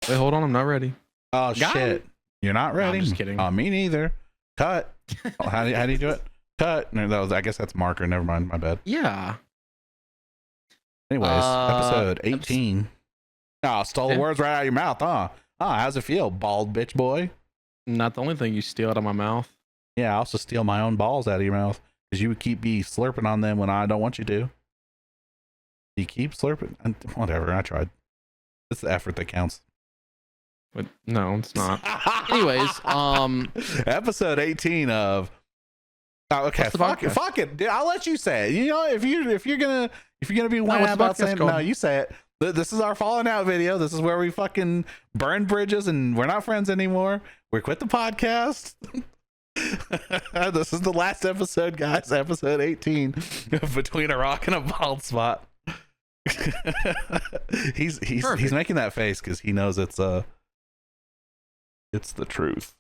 Wait, hold on. I'm not ready. Oh Got shit! him. You're not No, ready. I'm just kidding. Me neither. Cut. Oh, how do you do it? Cut. No, that was, I guess that's marker. Never mind. My bad. Yeah. Anyways, episode 18. Oh, stole the words right out of your mouth, huh? Oh, how's it feel, bald bitch boy? Not the only thing you steal out of my mouth. Yeah, I also steal my own balls out of your mouth because you would keep me slurping on them when I don't want you to. You keep slurping. Whatever. I tried. It's the effort that counts. But no, it's not. Anyways, episode 18 of. Oh, okay, fuck it. Dude, I'll let you say it. You know, if you're gonna be whining about saying no, you say it. This is our falling out video. This is where we fucking burn bridges and we're not friends anymore. We quit the podcast. This is the last episode, guys. Episode 18 Between a Rock and a Bald Spot. he's making that face because he knows it's the truth.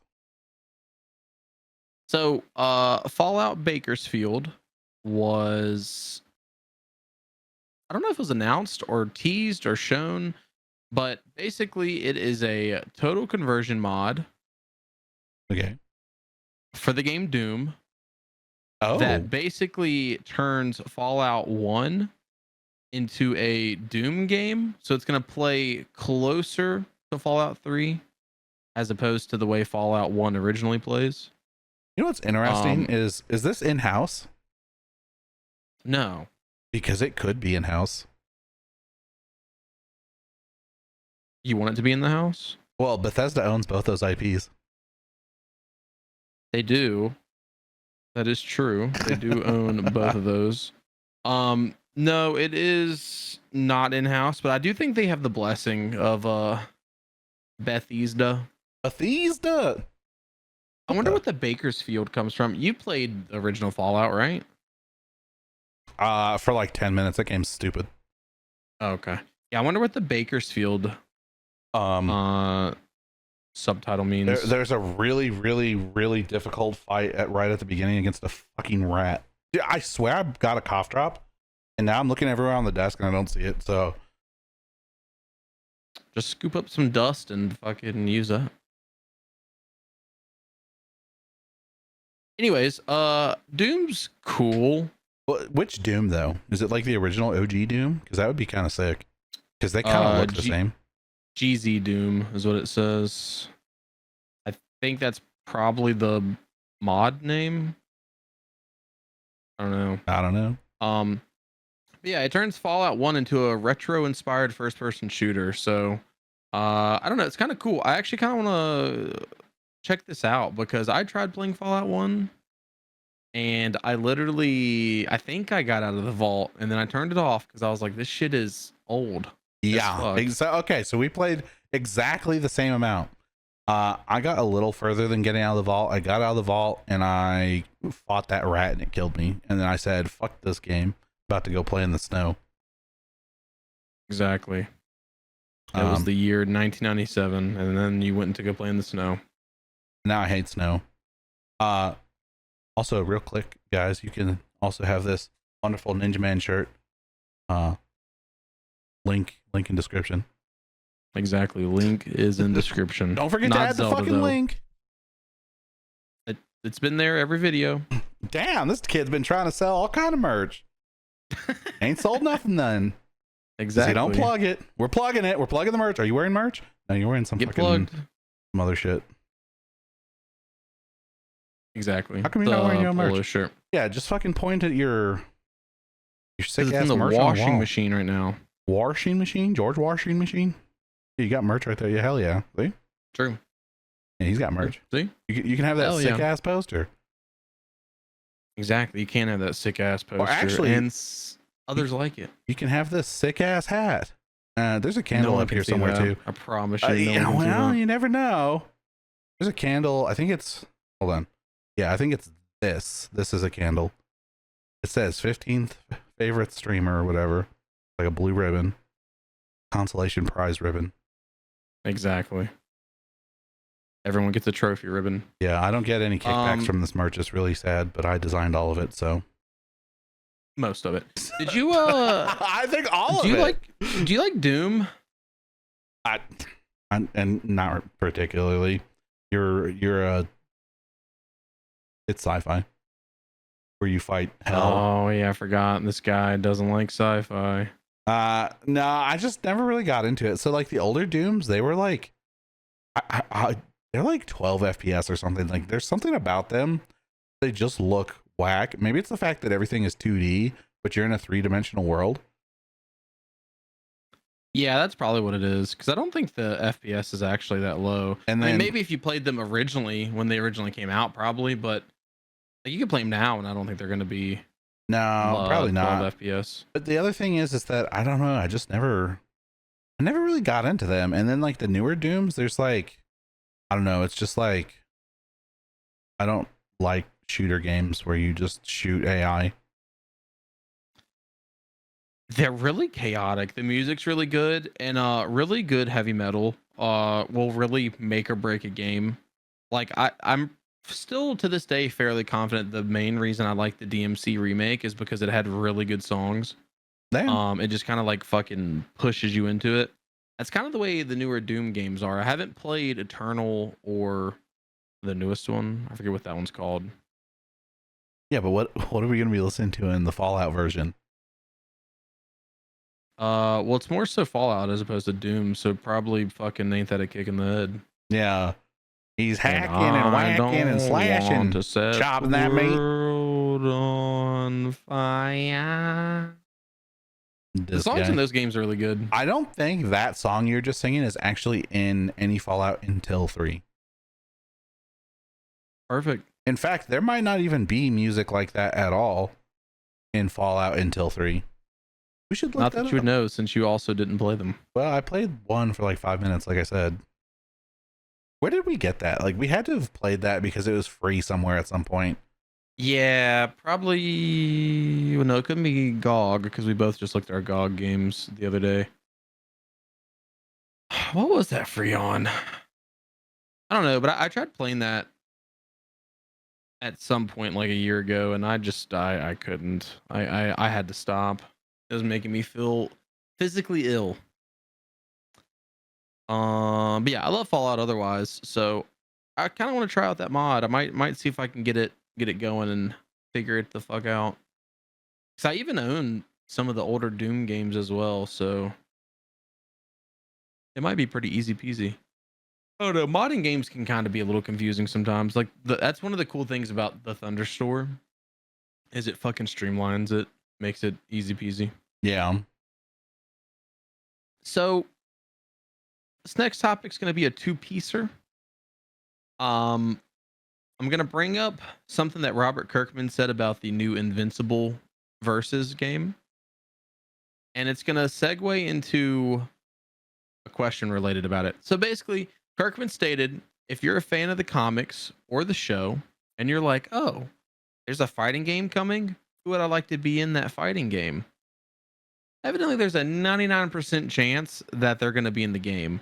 So Fallout Bakersfield was, I don't know if it was announced or teased or shown, but basically it is a total conversion mod. Okay. For the game Doom. Oh. That basically turns Fallout 1 into a Doom game. So it's going to play closer to Fallout 3 as opposed to the way Fallout 1 originally plays. You know what's interesting is this in-house? No. Because it could be in-house. You want it to be in the house? Well, Bethesda owns both those IPs. They do. That is true. They do own both of those. No, it is not in-house, but I do think they have the blessing of Bethesda. Bethesda. I wonder what the Bakersfield comes from. You played the original Fallout, right? For like 10 minutes. That game's stupid. Okay. Yeah, I wonder what the Bakersfield subtitle means. There's a really, really, really difficult fight right at the beginning against a fucking rat. Dude, I swear I got a cough drop, and now I'm looking everywhere on the desk and I don't see it. So just scoop up some dust and fucking use that. Anyways, Doom's cool. Which Doom though? Is it like the original OG Doom? Because that would be kind of sick. Because they kind of look the same. GZ Doom is what it says. I think that's probably the mod name. I don't know. But yeah, it turns Fallout 1 into a retro-inspired first-person shooter. So, I don't know. It's kind of cool. I actually kind of want to check this out because I tried playing Fallout 1 and I think I got out of the vault and then I turned it off because I was like, this shit is old. Yeah. Okay, so we played exactly the same amount. I got a little further than getting out of the vault. I got out of the vault and I fought that rat and it killed me. And then I said, fuck this game. About to go play in the snow. Exactly. It was the year 1997, and then you went to go play in the snow. Now I hate snow. Also, real quick, guys, you can also have this wonderful Ninjaman shirt. Link in description. Exactly. Link is in description. Don't forget to add the fucking link. It's been there every video. Damn, this kid's been trying to sell all kind of merch. Ain't sold nothing then. Exactly. You don't plug it. We're plugging it. We're plugging the merch. Are you wearing merch? No, you're wearing some fucking some other shit. Exactly. How come you're not wearing your own merch? Shirt. Yeah, just fucking point at your sick ass in the merch washing machine right now. Washing machine? George washing machine? Yeah, you got merch right there. Yeah, hell yeah. See? True. Yeah, he's got merch. See? You can have that sick ass poster. Exactly. You can't have that sick ass poster. Or actually, and others like it. You can have this sick ass hat. There's a candle up here somewhere too. I promise you. You never know. There's a candle. I think it's. Hold on. Yeah, I think it's this. This is a candle. It says 15th favorite streamer or whatever. Like a blue ribbon. Consolation prize ribbon. Exactly. Everyone gets a trophy ribbon. Yeah, I don't get any kickbacks from this merch. It's really sad, but I designed all of it, so. Most of it. Did you I think all of it. Do you like Doom? I and not particularly. You're it's sci-fi where you fight hell. Oh yeah, I forgot. This guy doesn't like sci-fi. No, I just never really got into it. So like the older Dooms, they were like, they're like 12 FPS or something. Like there's something about them. They just look whack. Maybe it's the fact that everything is 2D, but you're in a 3-dimensional world. Yeah, that's probably what it is. Because I don't think the FPS is actually that low. And then, I mean, maybe if you played them originally when they originally came out, probably. But like, you can play them now, and I don't think they're going to be. No, probably not. FPS. But the other thing is that I don't know. I never really got into them. And then like the newer Dooms, there's like, I don't know. It's just like, I don't like shooter games where you just shoot AI. They're really chaotic. The music's really good, and really good heavy metal will really make or break a game. Like I'm still to this day fairly confident the main reason I like the DMC remake is because it had really good songs. Damn. It just kind of like fucking pushes you into it. That's kind of the way the newer Doom games are. I haven't played Eternal or the newest one. I forget what that one's called. Yeah, but what are we gonna be listening to in the Fallout version? Well, it's more so Fallout as opposed to Doom, so probably fucking ain't that a kick in the head. Yeah, he's hacking and whacking and slashing, to set chopping that meat on fire. The songs in those games are really good. I don't think that song you're just singing is actually in any Fallout until 3. Perfect. In fact, there might not even be music like that at all in Fallout until 3. We should look Not that you would know, since you also didn't play them. Well, I played one for like 5 minutes, like I said. Where did we get that? Like, we had to have played that because it was free somewhere at some point. Yeah, probably. Well, no, it couldn't be GOG because we both just looked at our GOG games the other day. What was that free on? I don't know, but I tried playing that at some point like a year ago, and I couldn't. I had to stop. It was making me feel physically ill. But yeah, I love Fallout otherwise, so I kind of want to try out that mod. I might see if I can get it going and figure it the fuck out. Cause I even own some of the older Doom games as well, so it might be pretty easy peasy. Oh no, modding games can kind of be a little confusing sometimes. Like that's one of the cool things about the Thunderstore is it fucking streamlines it, makes it easy peasy. Yeah. So this next topic's going to be a 2-piecer. I'm going to bring up something that Robert Kirkman said about the new Invincible Versus game. And it's going to segue into a question related about it. So basically, Kirkman stated, if you're a fan of the comics or the show, and you're like, oh, there's a fighting game coming, who would I like to be in that fighting game? Evidently, there's a 99% chance that they're going to be in the game,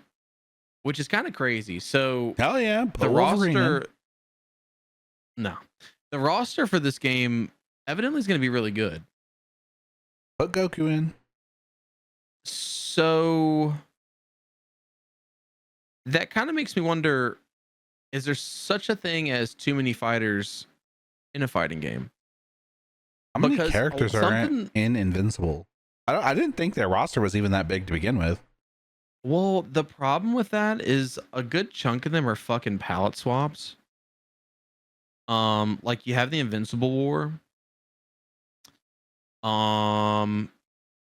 which is kind of crazy. So, hell yeah, the roster. No, the roster for this game evidently is going to be really good. Put Goku in. So that kind of makes me wonder: is there such a thing as too many fighters in a fighting game? How many characters are in Invincible? I didn't think their roster was even that big to begin with. Well, the problem with that is a good chunk of them are fucking palette swaps. Like you have the Invincible War,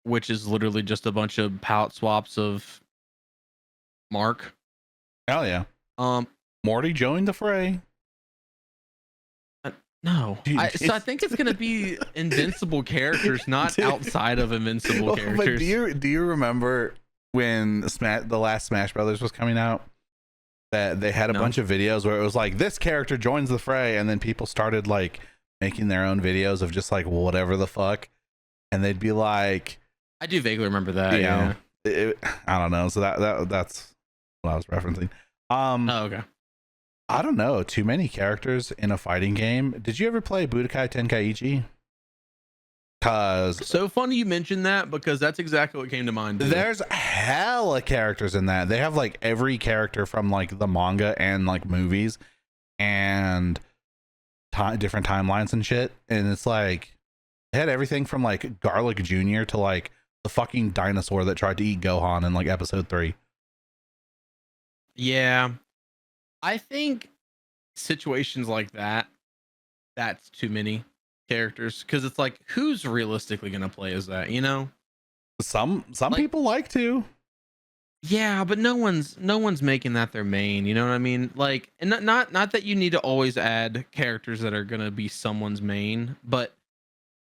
which is literally just a bunch of palette swaps of Mark. Hell yeah. Morty joined the fray. No, so I think it's gonna be Invincible characters, not outside of Invincible characters. But do you remember when the last Smash Brothers was coming out? That they had a bunch of videos where it was like, this character joins the fray, and then people started like making their own videos of just like whatever the fuck, and they'd be like, I do vaguely remember that. Yeah, I don't know. So that's what I was referencing. Oh, okay. I don't know. Too many characters in a fighting game. Did you ever play Budokai Tenkaichi? Cause so funny you mentioned that, because that's exactly what came to mind. There's hella characters in that. They have like every character from like the manga and like movies and different timelines and shit. And it's like it had everything from like Garlic Jr. to like the fucking dinosaur that tried to eat Gohan in like episode 3. Yeah, I think situations like that's too many characters, because it's like, who's realistically gonna play as that, you know? Some people like to. Yeah, but no one's making that their main, you know what I mean? Like, and not that you need to always add characters that are gonna be someone's main, but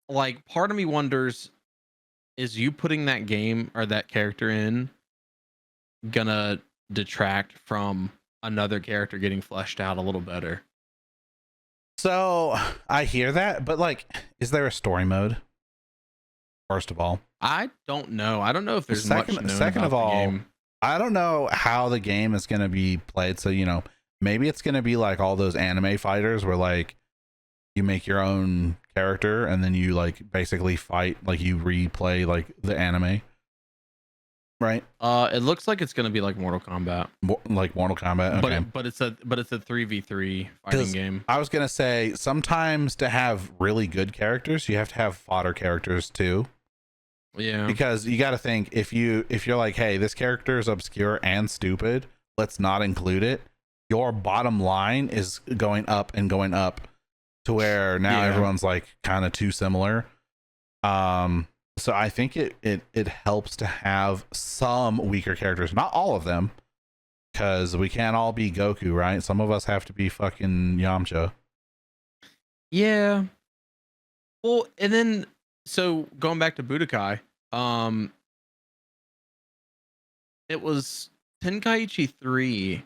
like, part of me wonders, is you putting that game or that character in gonna detract from another character getting fleshed out a little better? So I hear that, but like, is there a story mode? First of all, I don't know. I don't know if there's second of all, I don't know how the game is going to be played. So, you know, maybe it's going to be like all those anime fighters where like you make your own character and then you like basically fight, like you replay like the anime. Right. It looks like it's going to be like Mortal Kombat. Like Mortal Kombat. Okay. But it's a 3v3 fighting game. I was going to say, sometimes to have really good characters, you have to have fodder characters too. Yeah. Because you got to think, if you're like, hey, this character is obscure and stupid, let's not include it. Your bottom line is going up and going up to where now everyone's like kind of too similar. So I think it helps to have some weaker characters, not all of them, because we can't all be Goku, right? Some of us have to be fucking Yamcha. Yeah. Well, and then so going back to Budokai, it was Tenkaichi 3,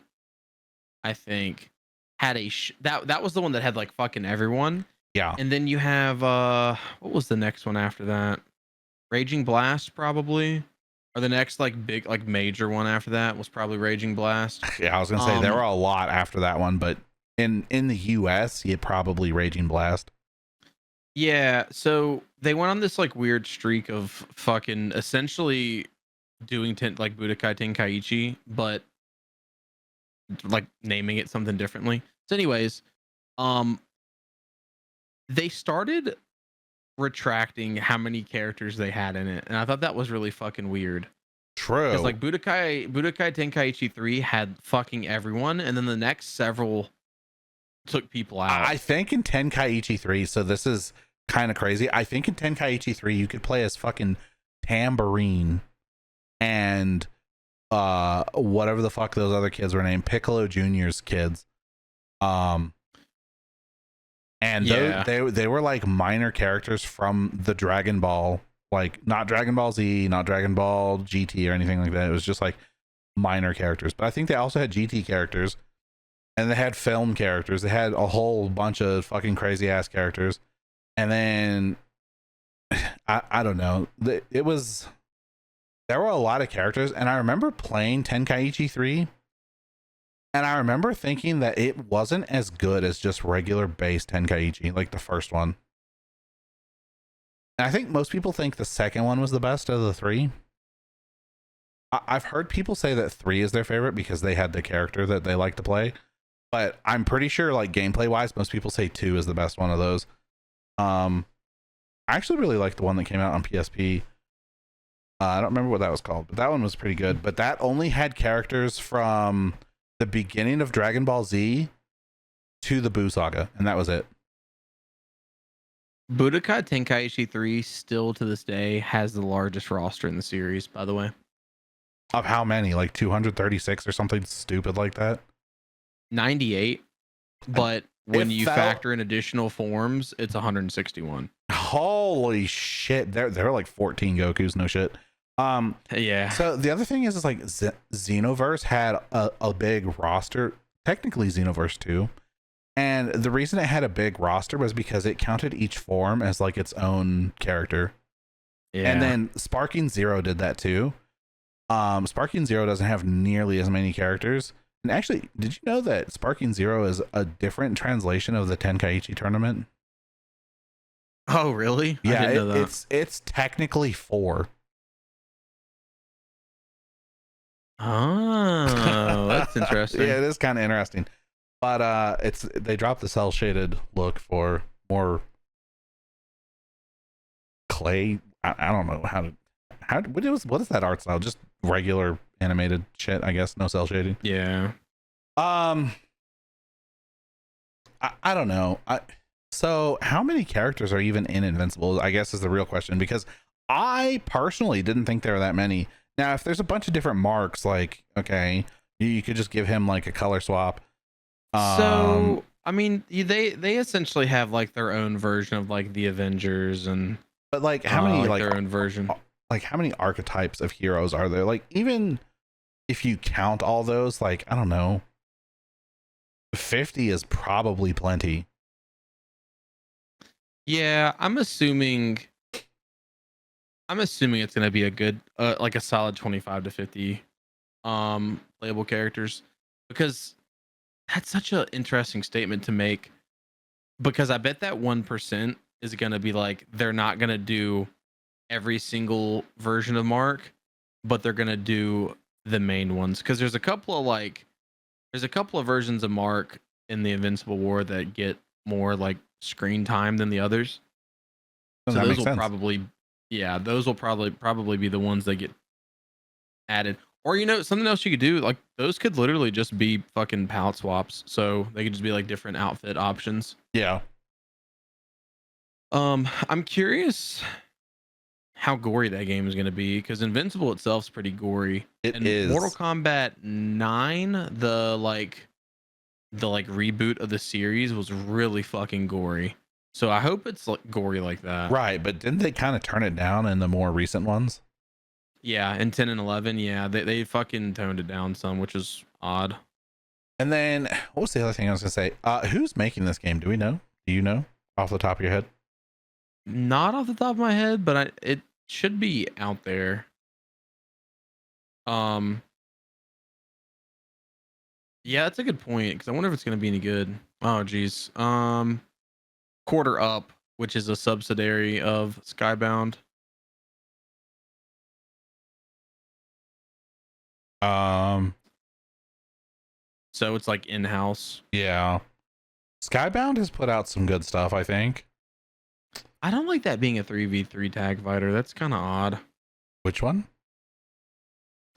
I think, had that was the one that had like fucking everyone. Yeah. And then you have what was the next one after that? Raging Blast, probably. Or the next like big like major one after that was probably Raging Blast. Yeah, I was gonna say there were a lot after that one, but in the US, you probably Raging Blast. Yeah, so they went on this like weird streak of fucking essentially doing like Budokai Tenkaichi, but like naming it something differently. So anyways, they started retracting how many characters they had in it, and I thought that was really fucking weird. True. It's like Budokai Tenkaichi 3 had fucking everyone, and then the next several took people out. I think in Tenkaichi 3, so this is kind of crazy. I think in Tenkaichi 3 you could play as fucking Tambourine and whatever the fuck those other kids were named, Piccolo Jr.'s kids. And they were like minor characters from the Dragon Ball, like not Dragon Ball Z, not Dragon Ball GT or anything like that. It was just like minor characters. But I think they also had GT characters, and they had film characters. They had a whole bunch of fucking crazy ass characters. And then I don't know. There were a lot of characters, and I remember playing Tenkaichi 3. And I remember thinking that it wasn't as good as just regular base Tenkaichi, like the first one. And I think most people think the second one was the best of the 3. I've heard people say that 3 is their favorite because they had the character that they like to play. But I'm pretty sure, like gameplay wise, most people say 2 is the best one of those. I actually really like the one that came out on PSP. I don't remember what that was called, but that one was pretty good. But that only had characters from the beginning of Dragon Ball Z to the Buu Saga, and that was it. Budokai Tenkaichi 3 still to this day has the largest roster in the series, by the way. Of how many? Like 236 or something stupid like that? 98. But when you factor in additional forms, it's 161. Holy shit. There were like 14 Gokus, no shit. Yeah. So the other thing is like Xenoverse had a big roster, technically Xenoverse 2. And the reason it had a big roster was because it counted each form as like its own character. Yeah. And then Sparking Zero did that too. Sparking Zero doesn't have nearly as many characters. And actually, did you know that Sparking Zero is a different translation of the Tenkaichi tournament? Oh, really? Yeah, I didn't know that. It's technically 4. Oh, that's interesting. Yeah, it is kind of interesting. But they dropped the cell shaded look for more clay. I don't know what is that art style? Just regular animated shit, I guess. No cell shading. Yeah. I don't know. So how many characters are even in Invincible, I guess, is the real question, because I personally didn't think there were that many. Now, if there's a bunch of different marks, like, okay, you could just give him like a color swap. So, I mean, they essentially have like their own version of like the Avengers, and but like how many like their own version? Like how many archetypes of heroes are there? Like, even if you count all those, like, I don't know, 50 is probably plenty. Yeah, I'm assuming it's gonna be a good like a solid 25 to 50 playable characters, because that's such an interesting statement to make, because I bet that 1% is gonna be like, they're not gonna do every single version of Mark, but they're gonna do the main ones, because there's a couple of versions of Mark in the Invincible War that get more like screen time than the others. So those will probably, yeah, those will probably be the ones that get added. Or, something else you could do, like, those could literally just be fucking palette swaps, so they could just be like different outfit options. Yeah. I'm curious how gory that game is going to be, because Invincible itself is pretty gory. It is. Mortal Kombat 9, the reboot of the series, was really fucking gory. So I hope it's like gory like that. Right, but didn't they kind of turn it down in the more recent ones? Yeah, in 10 and 11, yeah, they fucking toned it down some, which is odd. And then what was the other thing I was gonna say? Who's making this game? Do we know? Do you know off the top of your head? Not off the top of my head, but it should be out there. Yeah, that's a good point, because I wonder if it's gonna be any good. Oh, geez. Quarter Up, which is a subsidiary of Skybound. So it's like in-house. Yeah. Skybound has put out some good stuff, I think. I don't like that being a 3v3 tag fighter. That's kind of odd. Which one?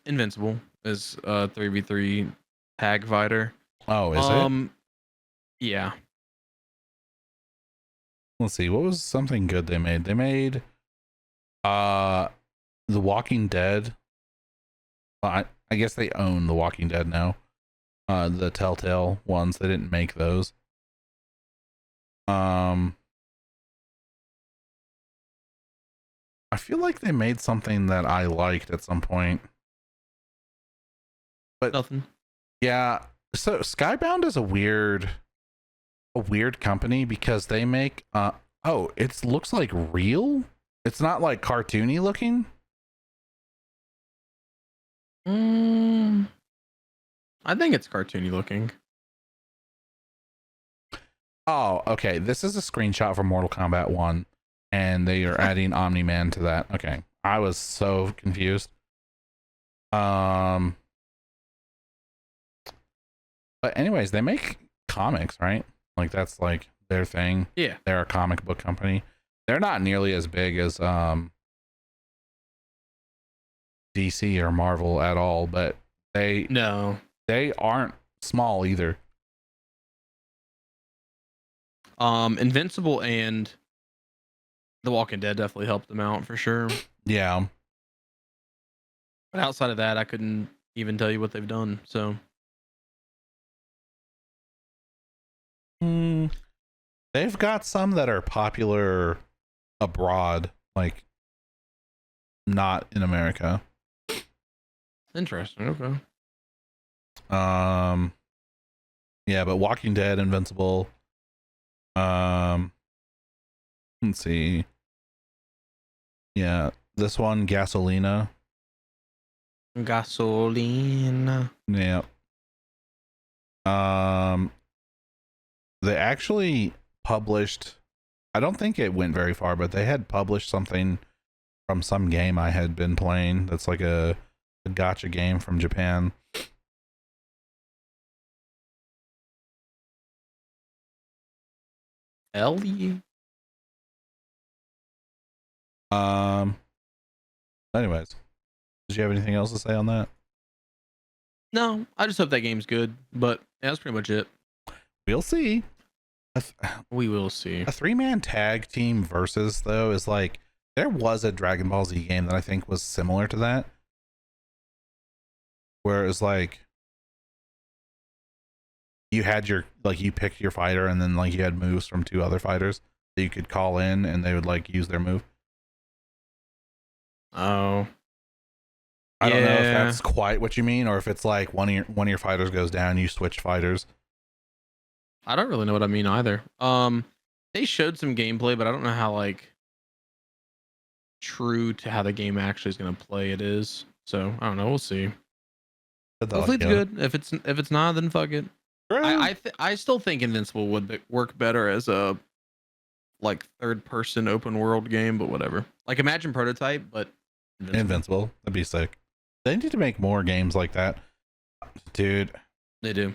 Invincible is a 3v3 tag fighter. Oh, is it? Yeah. Let's see. What was something good they made? They made The Walking Dead. Well, I guess they own The Walking Dead now. The Telltale ones, they didn't make those. I feel like they made something that I liked at some point. But nothing. Yeah. So Skybound is a weird company, because they make it looks like real. It's not like cartoony looking. I think it's cartoony looking. Oh, okay. This is a screenshot from Mortal Kombat 1, and they are adding Omni-Man to that. Okay. I was so confused. But anyways, they make comics, right? Like, that's like their thing. Yeah. They're a comic book company. They're not nearly as big as DC or Marvel at all, but they aren't small either. Invincible and The Walking Dead definitely helped them out for sure. Yeah. But outside of that, I couldn't even tell you what they've done. So they've got some that are popular abroad, like not in America. Interesting. Okay. Yeah, but Walking Dead, Invincible. Let's see. Yeah, this one, Gasolina. Yeah. They actually published I don't think it went very far, but they had published something from some game I had been playing. That's like a gacha game from Japan. Ellie. Anyways, did you have anything else to say on that? No, I just hope that game's good. But yeah, that's pretty much it. We'll see. We will see. A 3-man tag team versus though is like, there was a Dragon Ball Z game that I think was similar to that, where it was like you had your, like, you picked your fighter and then like you had moves from 2 other fighters that you could call in and they would like use their move. Oh, I don't know if that's quite what you mean, or if it's like one of your fighters goes down, you switch fighters. I don't really know what I mean either. They showed some gameplay, but I don't know how like true to how the game actually is going to play it is. So I don't know. We'll see. Hopefully it's good. If it's not, then fuck it. I still think Invincible would work better as a like 3rd-person open world game, but whatever. Like imagine Prototype, but Invincible. That'd be sick. They need to make more games like that, dude. They do.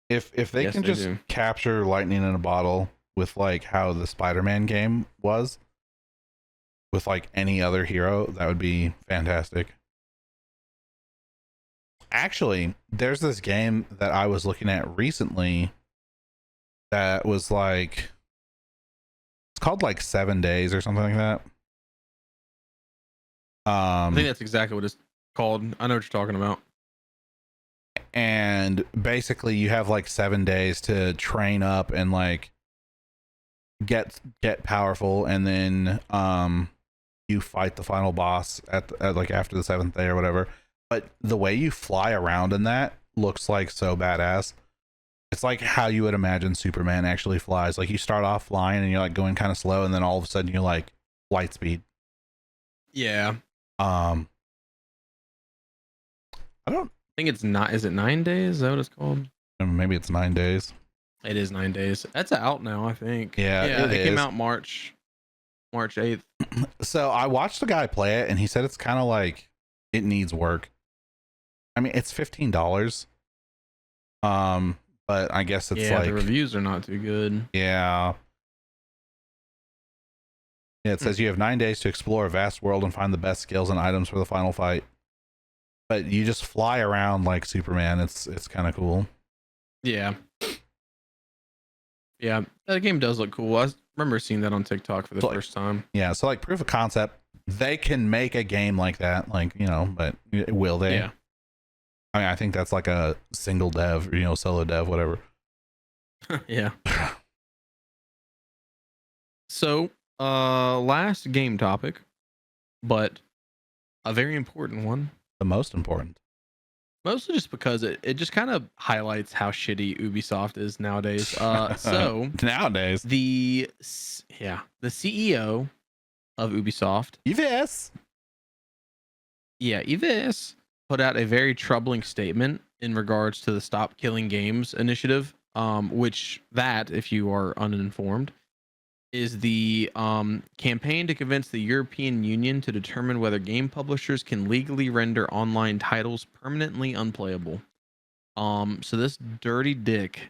If they can just capture lightning in a bottle with like how the Spider-Man game was with like any other hero, that would be fantastic. Actually, there's this game that I was looking at recently that was like, it's called like 7 Days or something like that. I think that's exactly what it's called. I know what you're talking about. And basically you have like 7 days to train up and like get powerful, and then you fight the final boss at like after the 7th day or whatever. But the way you fly around in that looks like so badass. It's like how you would imagine Superman actually flies. Like you start off flying and you're like going kind of slow, and then all of a sudden you're like light speed. Yeah. I think it's not. Is it 9 days? Is that what it's called? Maybe it's 9 days. It is 9 days. That's out now, I think. Yeah, it came out March 8th. So I watched the guy play it, and he said it's kind of like it needs work. I mean, it's $15. But I guess it's like the reviews are not too good. Yeah. Yeah, it says you have 9 days to explore a vast world and find the best skills and items for the final fight. But you just fly around like Superman. It's kind of cool. Yeah. Yeah, that game does look cool. I remember seeing that on TikTok for the first time. Yeah, so like proof of concept, they can make a game like that, like, you know, but will they? Yeah. I mean, I think that's like a single dev, you know, solo dev, whatever. Yeah. So, last game topic, but a very important one. The most important. Mostly just because it just kind of highlights how shitty Ubisoft is nowadays. So nowadays, the CEO of Ubisoft, Yves, put out a very troubling statement in regards to the Stop Killing Games initiative, which that, if you are uninformed, is the campaign to convince the European Union to determine whether game publishers can legally render online titles permanently unplayable. So this dirty dick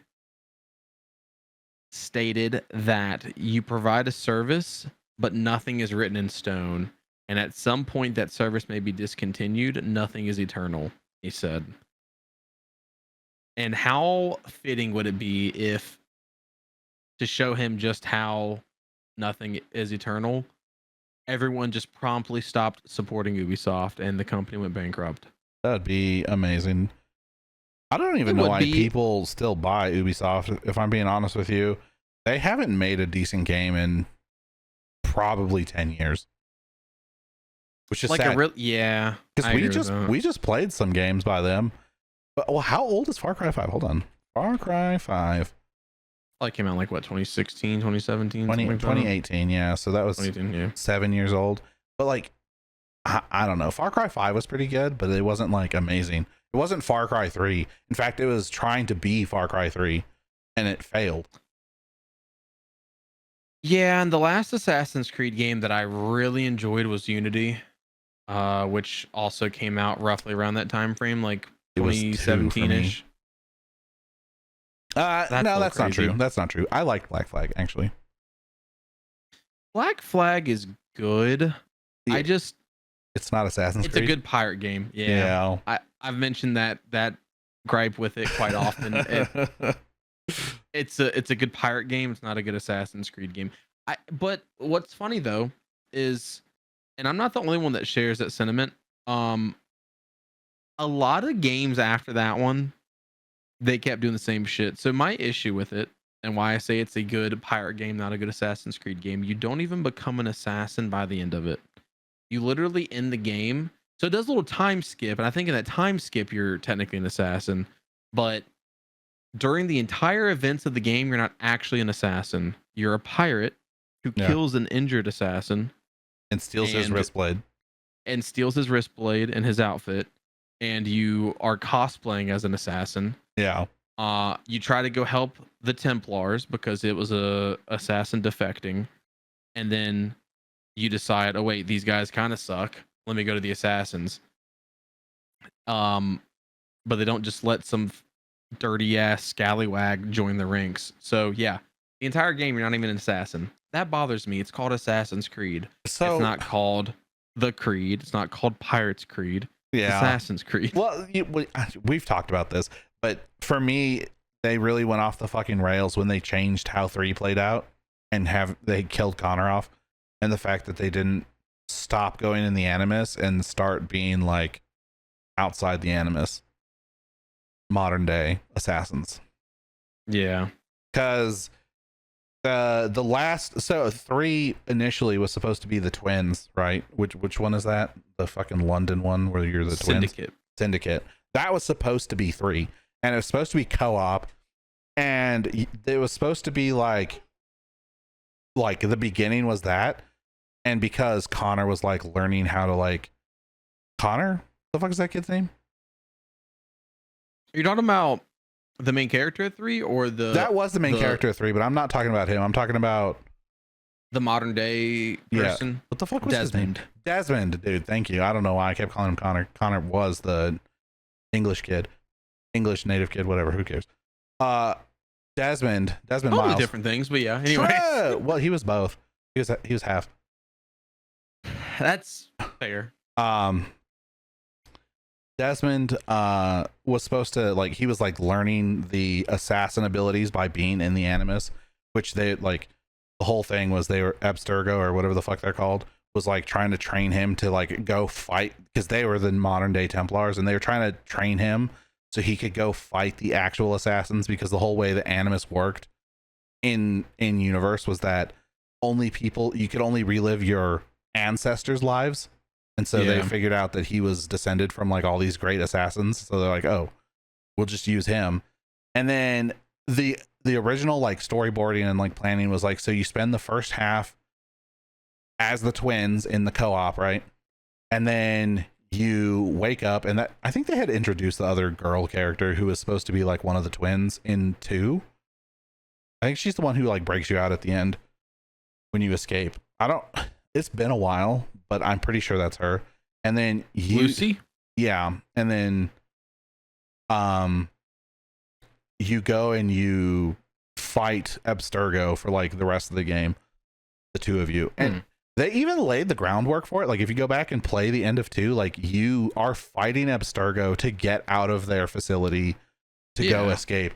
stated that you provide a service, but nothing is written in stone. And at some point that service may be discontinued. Nothing is eternal, he said. And how fitting would it be if, to show him just how nothing is eternal, everyone just promptly stopped supporting Ubisoft and the company went bankrupt? That'd be amazing. I don't even know why people still buy Ubisoft, if I'm being honest with you. They haven't made a decent game in probably 10 years. Which is like sad. Because we just played some games by them. But well, how old is Far Cry 5? Hold on. Far Cry 5. Like came out like what, 2016, 2017, 2018, yeah. So that was 7 years old. But like I don't know. Far Cry 5 was pretty good, but it wasn't like amazing. It wasn't Far Cry 3. In fact, it was trying to be Far Cry 3 and it failed. Yeah, and the last Assassin's Creed game that I really enjoyed was Unity, which also came out roughly around that time frame, like It was 2017-ish. No, that's not true. That's not true. I liked Black Flag, actually. Black Flag is good. Yeah. It's not Assassin's Creed. It's a good pirate game. Yeah. I've mentioned that gripe with it quite often. It's a good pirate game. It's not a good Assassin's Creed game. But what's funny though is, and I'm not the only one that shares that sentiment. A lot of games after that one, they kept doing the same shit. So my issue with it, and why I say it's a good pirate game, not a good Assassin's Creed game, you don't even become an assassin by the end of it. You literally end the game. So it does a little time skip, and I think in that time skip, you're technically an assassin. But during the entire events of the game, you're not actually an assassin. You're a pirate who kills an injured assassin. And steals his wrist blade. And steals his wrist blade and his outfit. And you are cosplaying as an assassin. Yeah. You try to go help the Templars because it was a assassin defecting. And then you decide, oh wait, these guys kind of suck. Let me go to the assassins. But they don't just let some dirty ass scallywag join the ranks. So yeah, the entire game you're not even an assassin. That bothers me. It's called Assassin's Creed. So, it's not called The Creed. It's not called Pirates Creed. Yeah. Assassin's Creed. Well, we've talked about this, but for me, they really went off the fucking rails when they changed how 3 played out and they killed Connor off, and the fact that they didn't stop going in the Animus and start being like outside the Animus, modern day assassins. Yeah, because the last 3 initially was supposed to be the twins, right? Which one is that? The fucking London one where you're the twins? Syndicate. That was supposed to be 3, and it was supposed to be co-op, and it was supposed to be like the beginning was that, and because Connor was like learning how to Connor, the fuck is that kid's name? Are you talking about the main character of 3 or that was the main character of 3, but I'm not talking about him. I'm talking about the modern day person. Yeah. What the fuck was his name? Desmond, dude. Thank you. I don't know why I kept calling him Connor. Connor was the English native kid, whatever. Who cares? Desmond Miles. Different things, but yeah. Anyway, well, he was both. He was half. That's fair. Desmond was supposed to he was learning the assassin abilities by being in the Animus, which they the whole thing was they were Abstergo or whatever the fuck they're called was trying to train him to go fight, because they were the modern day Templars, and they were trying to train him so he could go fight the actual assassins, because the whole way the Animus worked in universe was that you could only relive your ancestors' lives. And so they figured out that he was descended from all these great assassins. So they're like, oh, we'll just use him. And then the original storyboarding and planning was so you spend the first half as the twins in the co-op, right? And then you wake up, and that I think they had introduced the other girl character who was supposed to be one of the twins in 2. I think she's the one who breaks you out at the end when you escape. It's been a while, but I'm pretty sure that's her. And then Lucy? Yeah. And then you go and you fight Abstergo for the rest of the game, the two of you. And they even laid the groundwork for it. If you go back and play the end of 2, you are fighting Abstergo to get out of their facility to go escape.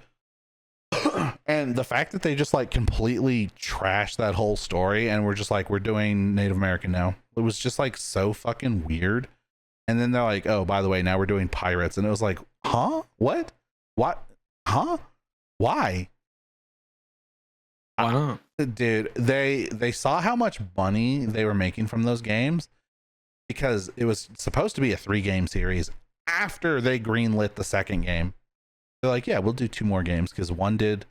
And the fact that they just completely trashed that whole story and we're just we're doing Native American now, it was just so fucking weird. And then they're oh, by the way, now we're doing pirates, and it was huh? What huh? Why not? Dude, they saw how much money they were making from those games, because it was supposed to be a 3-game series after they greenlit the second game. They're yeah, we'll do 2 more games, because 1 did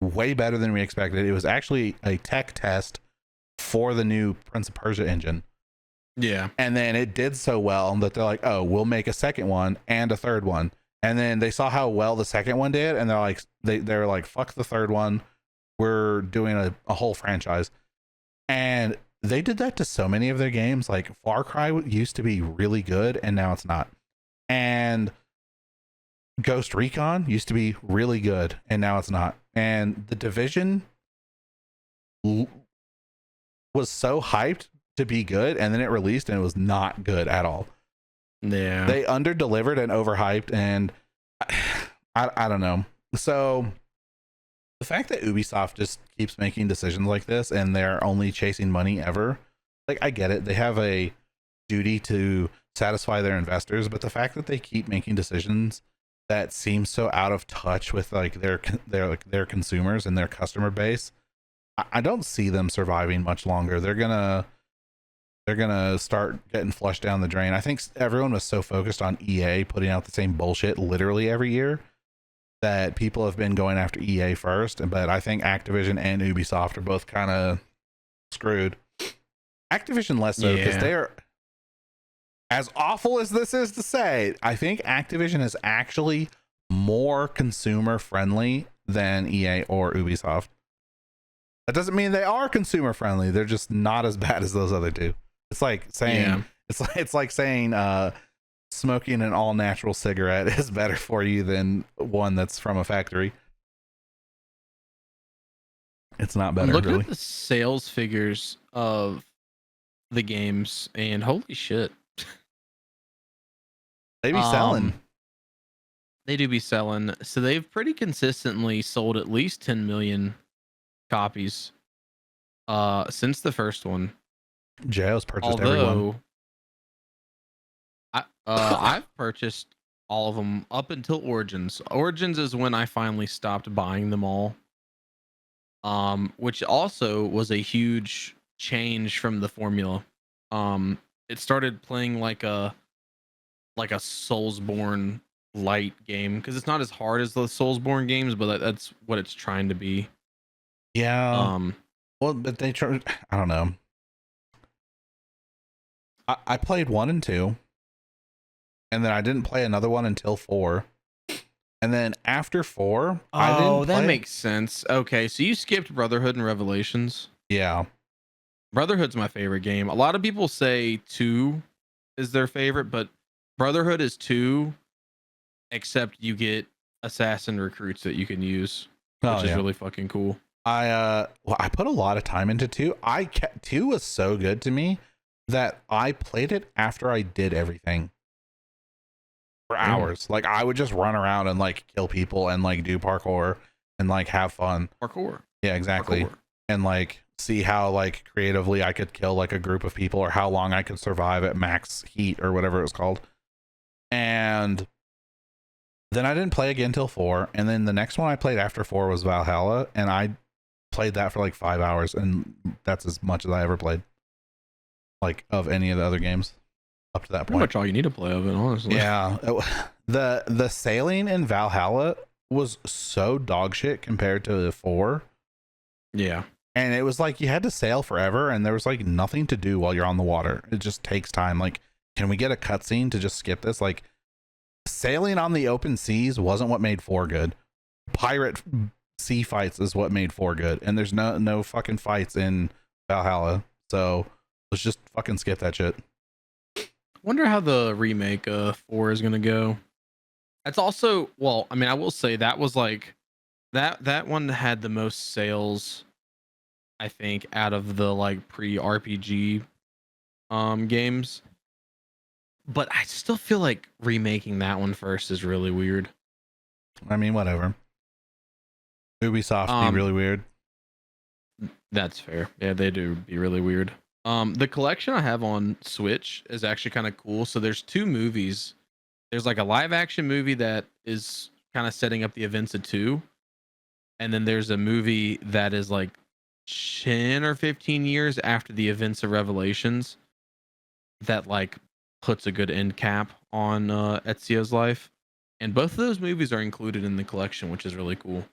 way better than we expected. It was actually a tech test for the new Prince of Persia engine. Yeah. And then it did so well that they're oh, we'll make a second one and a third one. And then they saw how well the second one did, and they're they're fuck the third one. We're doing a whole franchise. And they did that to so many of their games. Like Far Cry used to be really good and now it's not. And Ghost Recon used to be really good and now it's not. And The Division was so hyped to be good, and then it released and it was not good at all. Yeah. They under-delivered and overhyped, and I don't know. So the fact that Ubisoft just keeps making decisions like this and they're only chasing money ever, like, I get it. They have a duty to satisfy their investors, but the fact that they keep making decisions that seem so out of touch with like their consumers and their customer base, I don't see them surviving much longer. They're gonna start getting flushed down the drain. I think everyone was so focused on EA putting out the same bullshit literally every year that people have been going after EA first. But I think Activision and Ubisoft are both kind of screwed. Activision less so, because they're, as awful as this is to say, I think Activision is actually more consumer friendly than EA or Ubisoft. That doesn't mean they are consumer friendly. They're just not as bad as those other two. It's like saying it's like saying smoking an all natural cigarette is better for you than one that's from a factory. It's not better. Look at the sales figures of the games, and holy shit, they be selling. They do be selling. So they've pretty consistently sold at least 10 million copies since the first one. Joe's purchased everyone. I've purchased all of them up until Origins. Origins is when I finally stopped buying them all. Which also was a huge change from the formula. It started playing like a Soulsborne light game, because it's not as hard as the Soulsborne games, but that's what it's trying to be. Yeah. Well, but they tried. I don't know. I played 1 and 2, and then I didn't play another one until 4. And then after 4, I didn't that makes sense. Okay, so you skipped Brotherhood and Revelations. Yeah. Brotherhood's my favorite game. A lot of people say 2 is their favorite, but Brotherhood is 2, except you get assassin recruits that you can use, which is really fucking cool. I put a lot of time into 2. 2 was so good to me that I played it after I did everything for hours. Like, I would just run around and like kill people and like do parkour and like have fun. Parkour. Yeah, exactly. And like see how like creatively I could kill like a group of people, or how long I could survive at max heat or whatever it was called. And then I didn't play again till 4. And then the next one I played after 4 was Valhalla, and I played that for like 5 hours, and that's as much as I ever played, like, of any of the other games up to that point. Pretty much all you need to play of it, honestly. Yeah. The sailing in Valhalla was so dog shit compared to 4. Yeah. And it was like you had to sail forever, and there was like nothing to do while you're on the water. It just takes time. Like, can we get a cutscene to just skip this? Like, sailing on the open seas wasn't what made 4 good. Pirate sea fights is what made 4 good, and there's no fucking fights in Valhalla. So let's just fucking skip that shit. Wonder how the remake of 4 is gonna go. That's also, well, I mean, I will say that was like that one had the most sales, I think, out of the like pre-RPG games. But I still feel like remaking that one first is really weird. I mean, whatever. Ubisoft be really weird. That's fair. Yeah, they do be really weird. The collection I have on Switch is actually kind of cool. So there's 2 movies. There's like a live action movie that is kind of setting up the events of 2. And then there's a movie that is like 10 or 15 years after the events of Revelations that like puts a good end cap on Ezio's life. And both of those movies are included in the collection, which is really cool.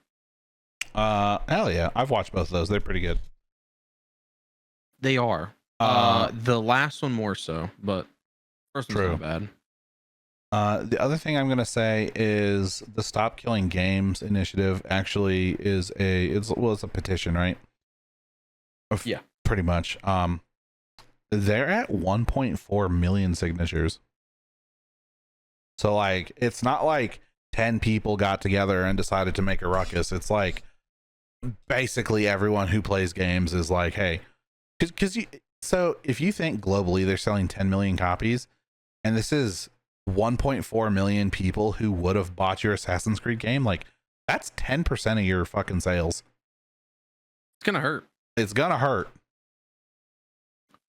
Hell yeah. I've watched both of those. They're pretty good. They are. The last one more so, but first one's not bad. The other thing I'm gonna say is the Stop Killing Games initiative actually is it's a petition, right? Yeah. pretty much. They're at 1.4 million signatures. So like, it's not like 10 people got together and decided to make a ruckus. It's like basically everyone who plays games is like, hey, so if you think globally they're selling 10 million copies, and this is 1.4 million people who would have bought your Assassin's Creed game, like that's 10% of your fucking sales. It's gonna hurt. It's gonna hurt.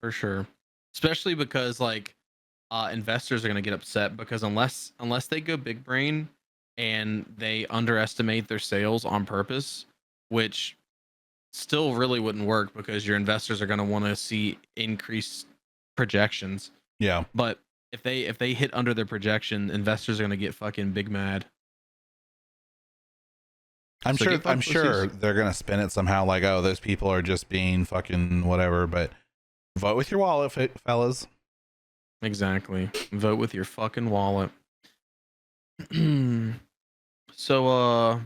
For sure. Especially because like investors are going to get upset because unless they go big brain and they underestimate their sales on purpose, which still really wouldn't work because your investors are going to want to see increased projections. Yeah. But if they hit under their projection, investors are going to get fucking big mad. I'm sure they're going to spin it somehow like, oh, those people are just being fucking whatever, but vote with your wallet, fellas. Exactly. Vote with your fucking wallet. So, I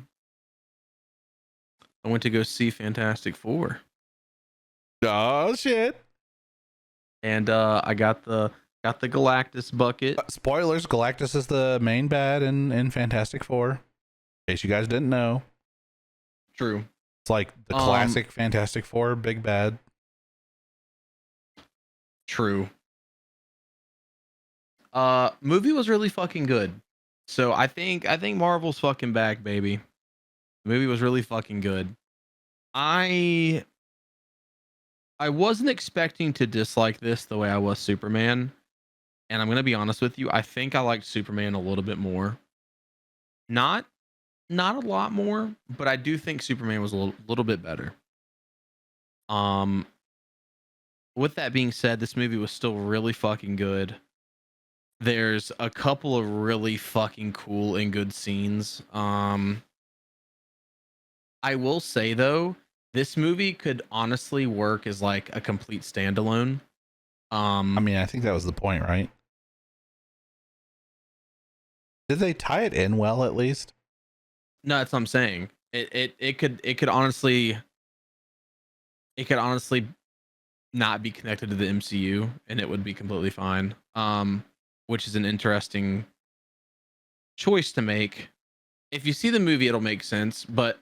went to go see Fantastic Four. Oh shit! And I got the Galactus bucket. Spoilers: Galactus is the main bad in Fantastic Four. In case you guys didn't know. True. It's like the classic Fantastic Four big bad. True. Movie was really fucking good. So I think Marvel's fucking back, baby. The movie was really fucking good. I wasn't expecting to dislike this the way I was Superman. And I'm gonna be honest with you, I think I liked Superman a little bit more. Not a lot more, but I do think Superman was a little bit better. With that being said, this movie was still really fucking good. There's a couple of really fucking cool and good scenes. I will say though, this movie could honestly work as like a complete standalone. I mean, I think that was the point, right? Did they tie it in well at least? No, that's what I'm saying. It could honestly not be connected to the MCU and it would be completely fine. Which is an interesting choice to make. If you see the movie, it'll make sense, but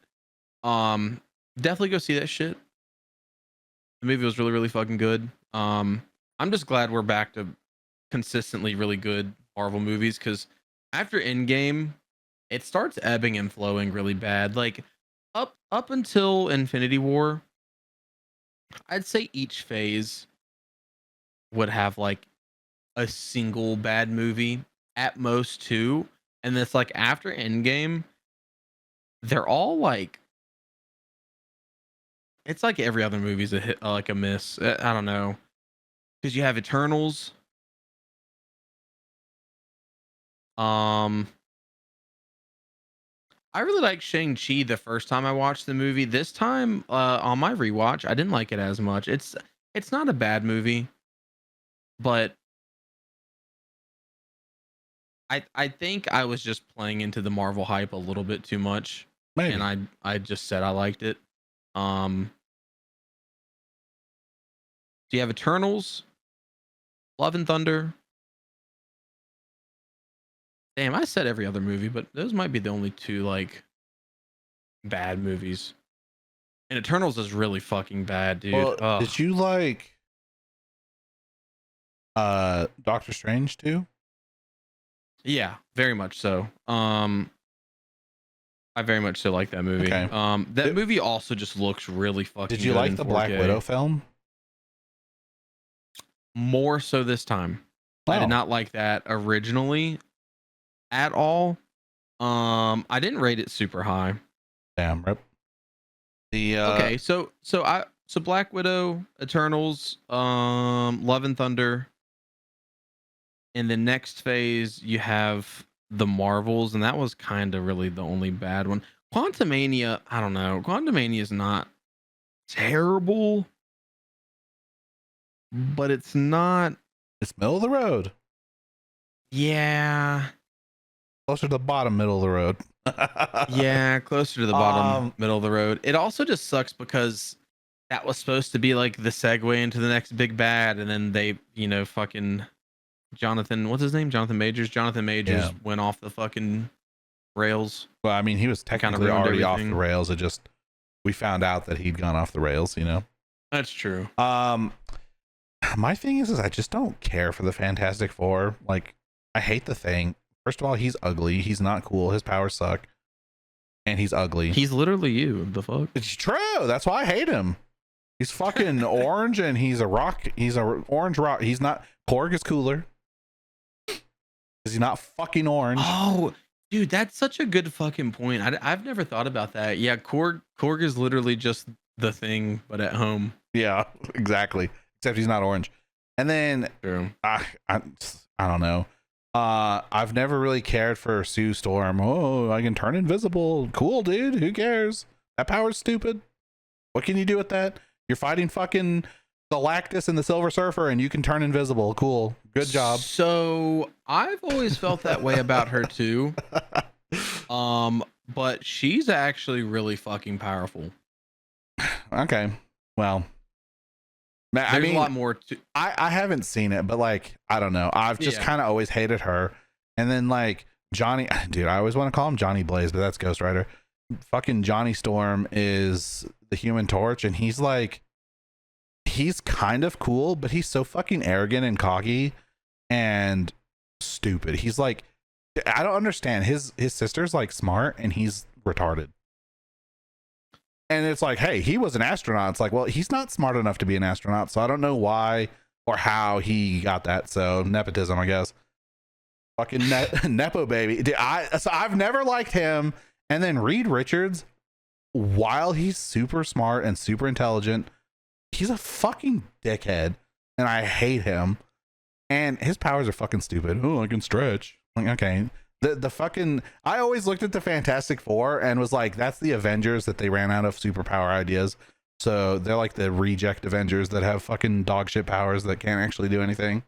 definitely go see that shit. The movie was really, really fucking good. I'm just glad we're back to consistently really good Marvel movies, because after Endgame, it starts ebbing and flowing really bad. Like up until Infinity War, I'd say each phase would have like a single bad movie, at most two, and it's like after Endgame, they're all like, it's like every other movie's a hit, like a miss. I don't know, because you have Eternals. I really liked Shang-Chi the first time I watched the movie. This time, on my rewatch, I didn't like it as much. It's not a bad movie, but I think I was just playing into the Marvel hype a little bit too much. Maybe. And I just said I liked it. So you have Eternals, Love and Thunder. Damn, I said every other movie, but those might be the only two like bad movies. And Eternals is really fucking bad, dude. Well, did you like Doctor Strange too? Yeah, very much so. I very much so like that movie. Okay. That movie also just looks really fucking good. Did you like the 4K. Black Widow film? More so this time. Oh. I did not like that originally at all. I didn't rate it super high. Damn, rip. Okay, so Black Widow, Eternals, Love and Thunder. In the next phase, you have the Marvels, and that was kind of really the only bad one. Quantumania, I don't know. Quantumania is not terrible, but it's not. It's middle of the road. Yeah. Closer to the bottom middle of the road. Yeah, closer to the bottom middle of the road. It also just sucks because that was supposed to be like the segue into the next big bad, and then they, fucking Jonathan, what's his name? Jonathan Majors. Jonathan Majors went off the fucking rails. Well, I mean, he was technically already off the rails. We found out that he'd gone off the rails, That's true. My thing is I just don't care for the Fantastic Four. Like, I hate the Thing. First of all, he's ugly. He's not cool. His powers suck. And he's ugly. He's literally you. The fuck? It's true. That's why I hate him. He's fucking orange and he's a rock. He's a orange rock. He's not. Korg is cooler. Is he not fucking orange? Oh, dude, that's such a good fucking point. I've never thought about that. Yeah, Korg is literally just the Thing, but at home. Yeah, exactly. Except he's not orange. And then I don't know. I've never really cared for Sue Storm. Oh, I can turn invisible. Cool, dude. Who cares? That power's stupid. What can you do with that? You're fighting fucking Galactus and the Silver Surfer, and you can turn invisible. Cool. Good job. So I've always felt that way about her too. But she's actually really fucking powerful. Okay. Well, there's a lot more to. I haven't seen it, but like, I don't know. I've just kind of always hated her. And then like Johnny, dude, I always want to call him Johnny Blaze, but that's Ghost Rider. Fucking Johnny Storm is the Human Torch, and he's kind of cool, but he's so fucking arrogant and cocky and stupid. He's like, I don't understand. His sister's like smart and he's retarded. And it's like, hey, he was an astronaut. It's like, well, he's not smart enough to be an astronaut, so I don't know why or how he got that. So nepotism, I guess. Fucking nepo baby. So I've never liked him. And then Reed Richards, while he's super smart and super intelligent, he's a fucking dickhead, and I hate him. And his powers are fucking stupid. Oh, I can stretch. Like, okay. The fucking, I always looked at the Fantastic Four and was like, that's the Avengers that they ran out of superpower ideas. So they're like the reject Avengers that have fucking dog shit powers that can't actually do anything.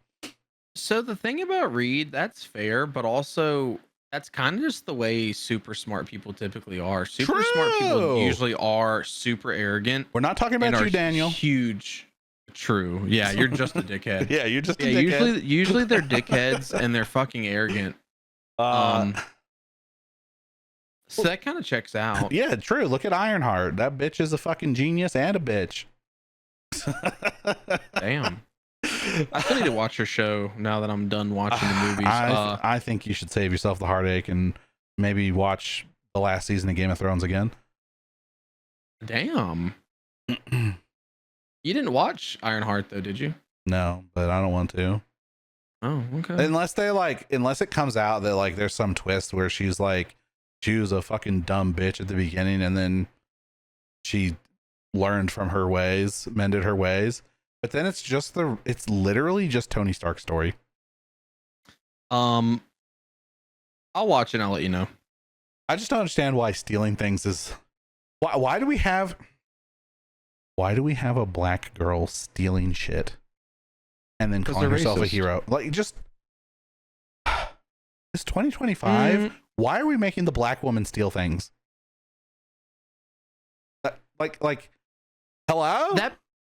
So the thing about Reed, that's fair, but also that's kind of just the way super smart people typically are. Super smart people usually are super arrogant. We're not talking about you, Daniel. Huge. True. Yeah, you're just a dickhead. Yeah, you're just a dickhead. Usually they're dickheads and they're fucking arrogant. So that kind of checks out. Yeah, true. Look at Ironheart. That bitch is a fucking genius and a bitch. Damn. I still need to watch her show now that I'm done watching the movies. I think you should save yourself the heartache and maybe watch the last season of Game of Thrones again. Damn. You didn't watch Ironheart though, did you? No, but I don't want to. Oh, okay. Unless it comes out that like there's some twist where she was a fucking dumb bitch at the beginning and then she learned from her ways, mended her ways. But then it's literally just Tony Stark's story. I'll watch it and I'll let you know. I just don't understand why stealing things is why do we have a black girl stealing shit and then calling herself a hero? Like, just it's 2025. Why are we making the black woman steal things? Like hello?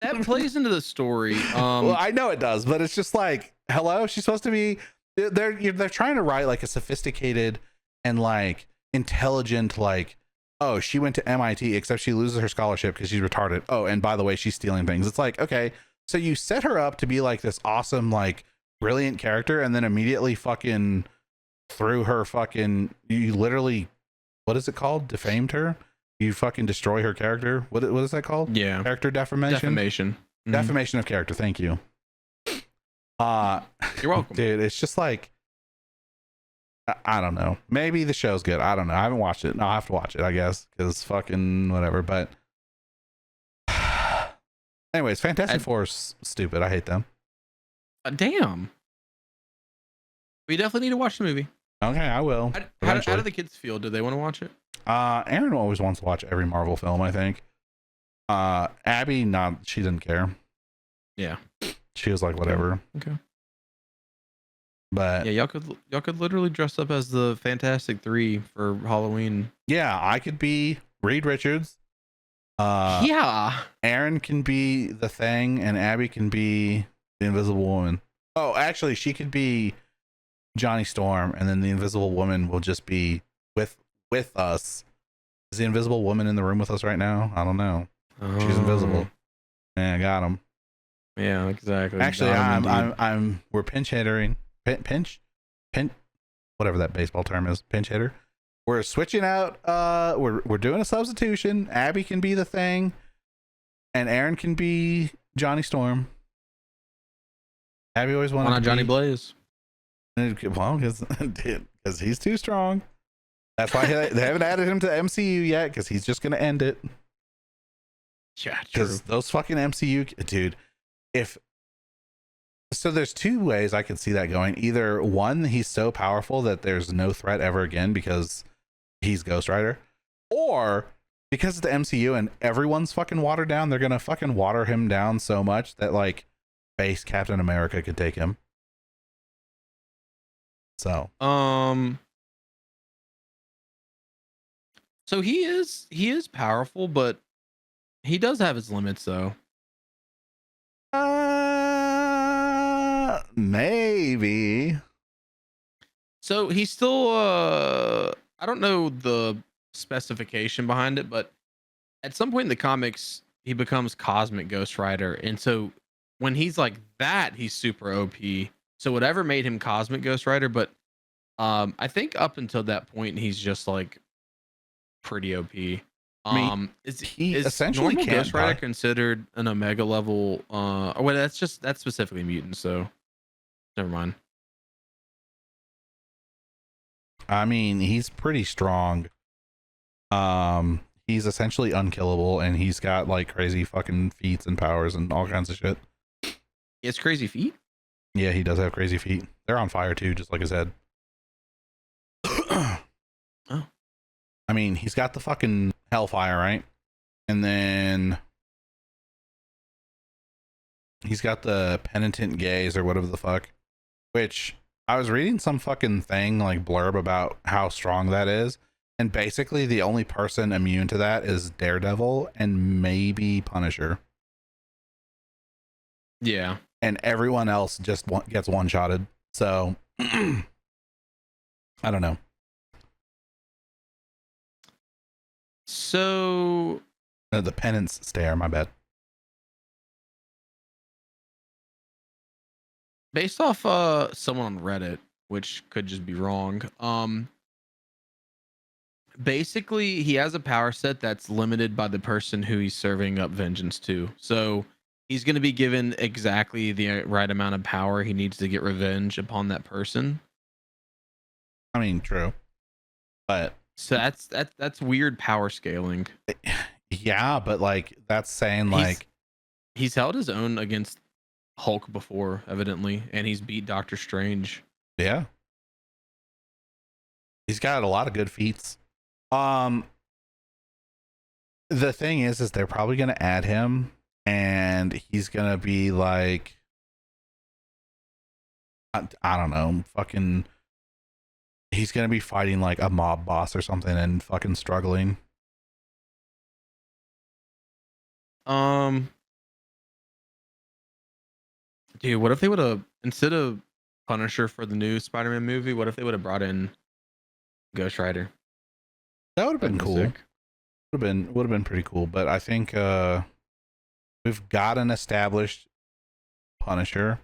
That plays into the story. Well, I know it does, but it's just like, hello, she's supposed to be. They're trying to write like a sophisticated and like intelligent, like, oh, she went to MIT, except she loses her scholarship because she's retarded. Oh, and by the way, she's stealing things. It's like, okay, so you set her up to be like this awesome, like brilliant character, and then immediately fucking threw her fucking. You literally, what is it called? Defamed her. You fucking destroy her character. What is that called? Yeah. Character defamation? Defamation. Mm-hmm. Defamation of character. Thank you. You're welcome. Dude, it's just like, I don't know. Maybe the show's good. I don't know. I haven't watched it. No, I'll have to watch it, I guess, because fucking whatever. But anyways, Fantastic Four is stupid. I hate them. Damn. We definitely need to watch the movie. Okay, I will. How do the kids feel? Do they want to watch it? Aaron always wants to watch every Marvel film, I think. Abby, she didn't care. Yeah. She was like, whatever. Okay. But yeah, y'all could literally dress up as the Fantastic Three for Halloween. Yeah, I could be Reed Richards. Yeah. Aaron can be the Thing, and Abby can be the Invisible Woman. Oh, actually, she could be Johnny Storm, and then the Invisible Woman will just be with us. Is the Invisible Woman in the room with us right now? I don't know. She's invisible. Yeah, I got him. Yeah, exactly. Actually, we're pinch hittering. Pinch, whatever that baseball term is. Pinch hitter. We're switching out. We're doing a substitution. Abby can be the Thing, and Aaron can be Johnny Storm. Abby always wanted to Johnny Blaze. Well, because he's too strong. That's why they haven't added him to MCU yet, because he's just going to end it. Yeah, true. Because those fucking MCU, dude. So there's two ways I can see that going. Either one, he's so powerful that there's no threat ever again because he's Ghost Rider, or because it's the MCU and everyone's fucking watered down, they're gonna fucking water him down so much that like base Captain America could take him. So so he is powerful, but he does have his limits though. Maybe. So he's still I don't know the specification behind it, but at some point in the comics he becomes Cosmic Ghost Rider, and so when he's like that, he's super OP. So whatever made him Cosmic Ghost Rider, but I think up until that point he's just like pretty OP. Is essentially normal Ghost Rider considered an Omega level? Or wait, that's specifically mutant, so never mind. I mean, he's pretty strong. He's essentially unkillable, and he's got like crazy fucking feats and powers and all kinds of shit. He has crazy feet? Yeah, he does have crazy feet. They're on fire too, just like his head. Oh. I mean, he's got the fucking hellfire, right? And then he's got the penitent gaze or whatever the fuck, which I was reading some fucking thing like blurb about how strong that is. And basically the only person immune to that is Daredevil and maybe Punisher. Yeah. And everyone else just gets one-shotted. So I don't know. So The penance stare, my bad. Based off someone on Reddit, which could just be wrong, basically he has a power set that's limited by the person who he's serving up vengeance to. So he's going to be given exactly the right amount of power he needs to get revenge upon that person. I mean, true. But so that's weird power scaling. Yeah, but like that's saying like he's held his own against Hulk before, evidently, and he's beat Doctor Strange. Yeah. He's got a lot of good feats. The thing is they're probably going to add him, and he's going to be like, I don't know, fucking, he's going to be fighting like a mob boss or something and fucking struggling. Dude, what if they would have, instead of Punisher for the new Spider-Man movie, what if they would have brought in Ghost Rider? That would have been cool. Would have been pretty cool. But I think we've got an established Punisher,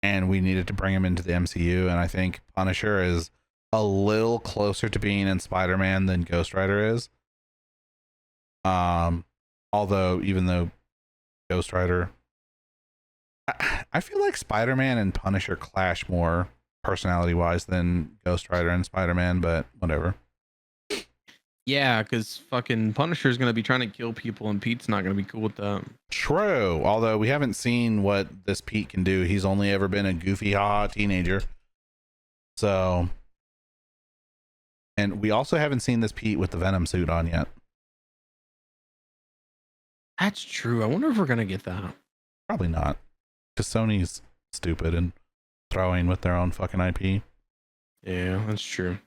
and we needed to bring him into the MCU. And I think Punisher is a little closer to being in Spider-Man than Ghost Rider is. Although even though Ghost Rider, I feel like Spider-Man and Punisher clash more personality-wise than Ghost Rider and Spider-Man, but whatever. Yeah, because fucking Punisher's going to be trying to kill people, and Pete's not going to be cool with that. True, although we haven't seen what this Pete can do. He's only ever been a goofy, haha teenager. So, and we also haven't seen this Pete with the Venom suit on yet. That's true. I wonder if we're going to get that. Probably not. Because Sony's stupid and throwing with their own fucking IP. Yeah, that's true.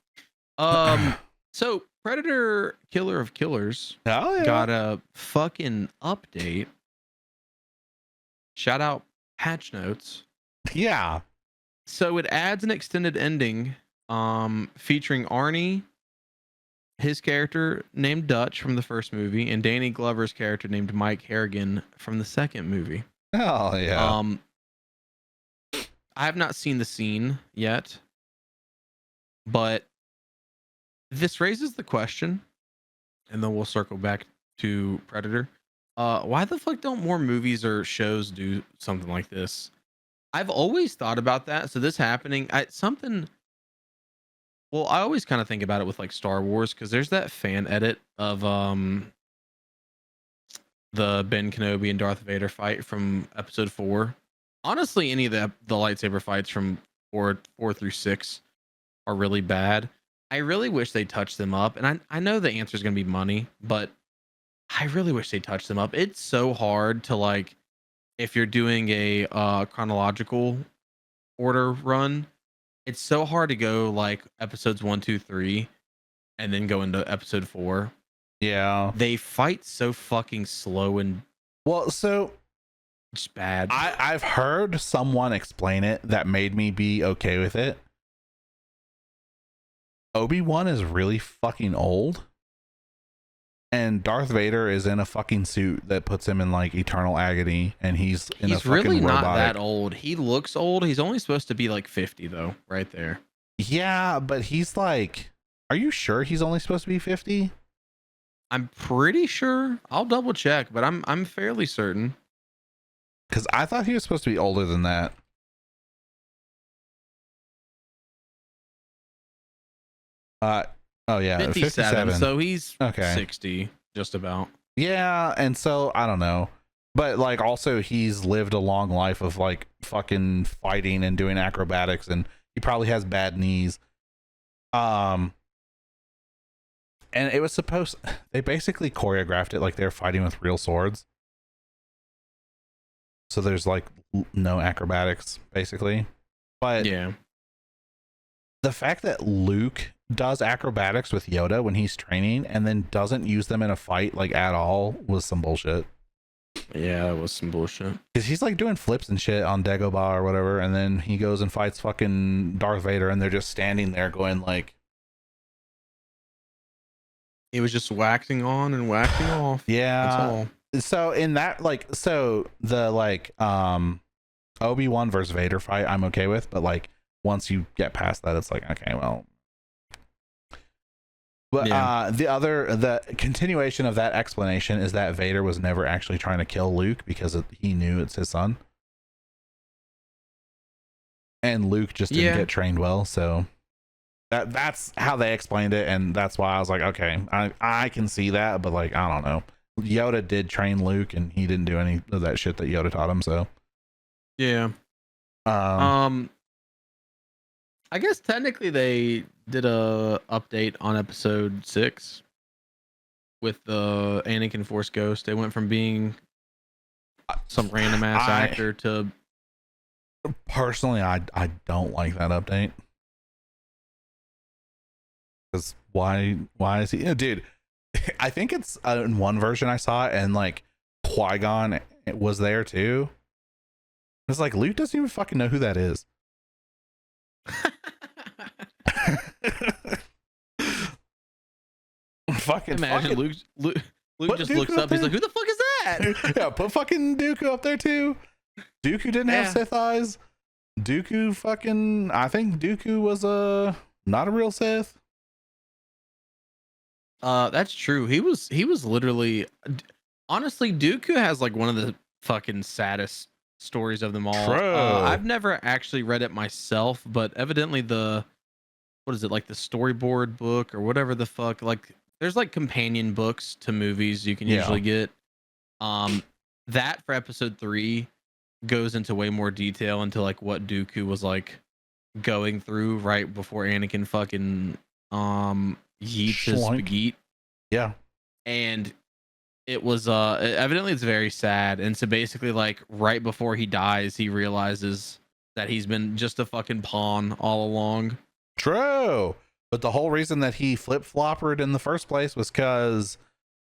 So Predator Killer of Killers yeah. got a fucking update. Shout out patch notes. Yeah. So it adds an extended ending featuring Arnie, his character named Dutch from the first movie, and Danny Glover's character named Mike Harrigan from the second movie. Oh yeah. I have not seen the scene yet, but this raises the question, and then we'll circle back to Predator. Why the fuck don't more movies or shows do something like this? I've always thought about that. So this happening, well, I always kind of think about it with like Star Wars, because there's that fan edit of the Ben Kenobi and Darth Vader fight from episode 4. Honestly, any of the lightsaber fights from 4 through 6 are really bad. I really wish they touched them up, and I know the answer is going to be money, but I really wish they touched them up. It's so hard to, like, if you're doing a chronological order run, it's so hard to go like episodes 1, 2, 3, and then go into episode 4. Yeah, they fight so fucking slow and so it's bad. I've heard someone explain it that made me be okay with it. Obi-Wan is really fucking old, and Darth Vader is in a fucking suit that puts him in like eternal agony, and he's in a fucking really robotic. Not that old. He looks old. He's only supposed to be like 50 though, right there. Yeah, but he's like, are you sure he's only supposed to be 50? I'm pretty sure. I'll double check, but I'm fairly certain. Because I thought he was supposed to be older than that. Oh yeah, 57. So he's okay. 60, just about. Yeah, and so I don't know, but like also he's lived a long life of like fucking fighting and doing acrobatics, and he probably has bad knees. And it was they basically choreographed it like they're fighting with real swords. So there's like no acrobatics basically. But yeah, the fact that Luke does acrobatics with Yoda when he's training and then doesn't use them in a fight like at all was some bullshit. Yeah, that was some bullshit. Because he's like doing flips and shit on Dagobah or whatever, and then he goes and fights fucking Darth Vader, and they're just standing there going like, it was just waxing on and waxing off. Yeah. That's all. So in that, like, so the like Obi-Wan versus Vader fight I'm okay with, but like once you get past that, it's like, okay, well. But yeah. The continuation of that explanation is that Vader was never actually trying to kill Luke because he knew it's his son. And Luke just didn't get trained well, so that's how they explained it, and that's why I was like, okay, I can see that, but like, I don't know. Yoda did train Luke, and he didn't do any of that shit that Yoda taught him, so. Yeah. I guess technically they did a update on episode 6 with the Anakin Force Ghost. They went from being some random ass actor to. Personally, I don't like that update. Because why is he, dude? I think it's in one version I saw it, and like Qui-Gon was there too. It's like Luke doesn't even fucking know who that is. Imagine Luke just looks up. He's like, "Who the fuck is that?" Yeah, put fucking Dooku up there too. Dooku didn't have Sith eyes. Dooku fucking. I think Dooku was not a real Sith. That's true. He was literally. Honestly, Dooku has like one of the fucking saddest stories of them all. I've never actually read it myself, but evidently what is it, like the storyboard book or whatever the fuck, like there's like companion books to movies you can usually get. That for episode 3 goes into way more detail into like what Dooku was like going through right before Anakin fucking yeets his baguette. Yeah. And it was evidently it's very sad, and so basically like right before he dies he realizes that he's been just a fucking pawn all along. True. But the whole reason that he flip-floppered in the first place was because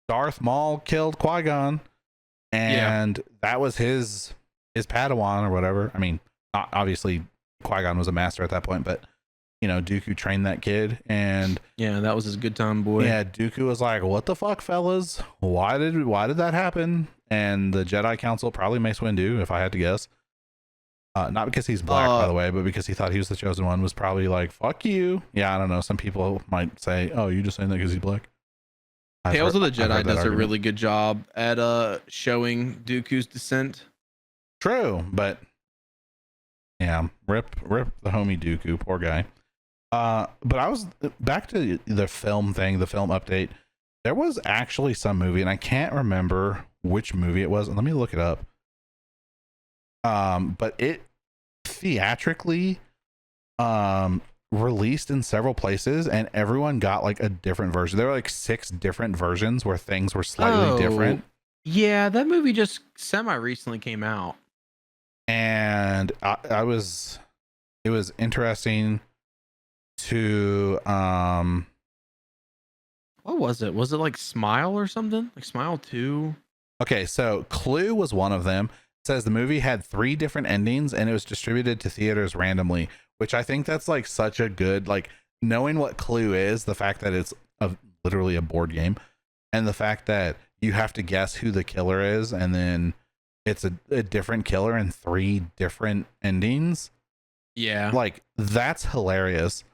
Darth Maul killed Qui-Gon, and that was his Padawan or whatever. I mean, not obviously Qui-Gon was a master at that point, but you know, Dooku trained that kid, and yeah, that was his good time boy. Yeah, Dooku was like, "What the fuck, fellas? Why did that happen?" And the Jedi Council, probably Mace Windu, if I had to guess, not because he's black, by the way, but because he thought he was the chosen one, was probably like, "Fuck you." Yeah, I don't know. Some people might say, "Oh, you just saying that because he's black." Tales of the Jedi does a really good job at showing Dooku's descent. True, but yeah, rip the homie Dooku, poor guy. But I was back to the film thing, the film update. There was actually some movie, and I can't remember which movie it was. Let me look it up. But it theatrically released in several places, and everyone got like a different version. There were like 6 different versions where things were slightly different. Yeah, that movie just semi recently came out, and it was interesting to what was it? Was it like Smile or something? Like Smile 2? Okay, so Clue was one of them. It says the movie had 3 different endings and it was distributed to theaters randomly, which I think that's like such a good, like, knowing what Clue is, the fact that it's literally a board game, and the fact that you have to guess who the killer is, and then it's a different killer in 3 different endings. Yeah, like, that's hilarious.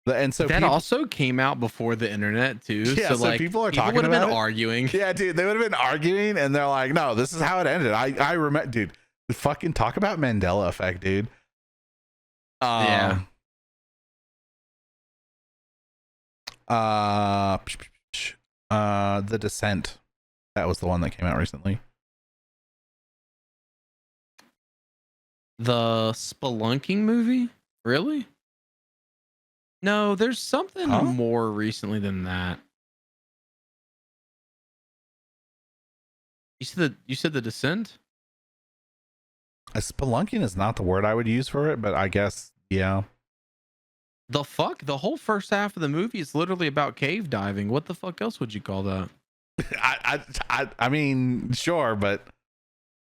And so that also came out before the internet too. Yeah, so like, people would have been arguing. Yeah, dude, they would have been arguing, and they're like, "No, this is how it ended." I remember, dude. Fucking talk about Mandela effect, dude. Yeah. The Descent. That was the one that came out recently. The Spelunking movie? Really? No, there's something more recently than that. You said the Descent? Spelunking is not the word I would use for it, but I guess yeah. The fuck? The whole first half of the movie is literally about cave diving. What the fuck else would you call that? I mean, sure, but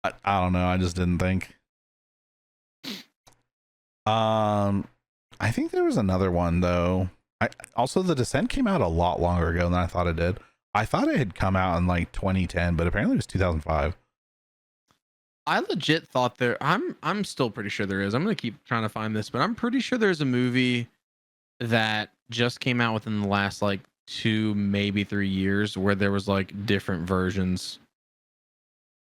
I don't know. I just didn't think. I think there was another one though. Also, The Descent came out a lot longer ago than I thought it did. I thought it had come out in like 2010, but apparently it was 2005. I legit thought I'm still pretty sure there is. I'm gonna keep trying to find this, but I'm pretty sure there's a movie that just came out within the last like 2, maybe 3 years where there was like different versions.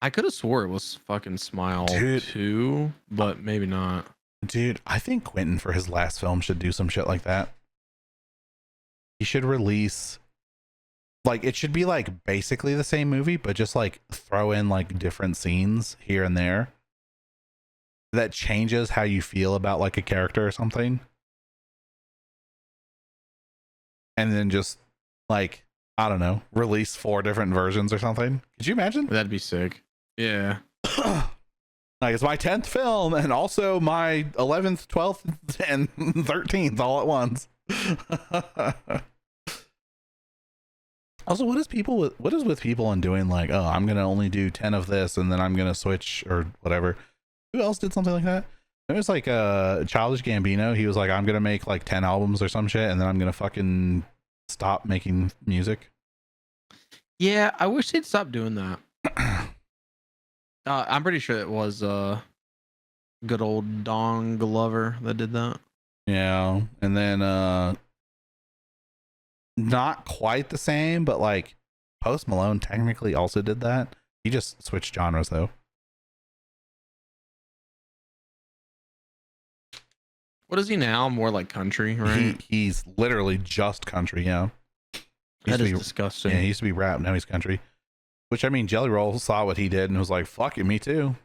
I could have swore it was fucking Smile 2, but maybe not. Dude, I think Quentin for his last film should do some shit like that. He should release, like, it should be like basically the same movie, but just like throw in like different scenes here and there that changes how you feel about like a character or something. And then just like, I don't know, release 4 different versions or something. Could you imagine? That'd be sick. Yeah. Like, it's my 10th film and also my 11th, 12th, and 13th all at once. Also, what is with people and doing like, oh, I'm gonna only do 10 of this and then I'm gonna switch or whatever. Who else did something like that? It was like Childish Gambino. He was like, I'm gonna make like 10 albums or some shit and then I'm gonna fucking stop making music. Yeah, I wish they'd stop doing that. I'm pretty sure it was good old Don Glover that did that. Yeah, and then not quite the same, but like Post Malone technically also did that. He just switched genres though. What is he now? More like country, right? He's literally just country, yeah. That is disgusting. Yeah, he used to be rap, now he's country. Which, I mean, Jelly Roll saw what he did and was like, fuck it, me too.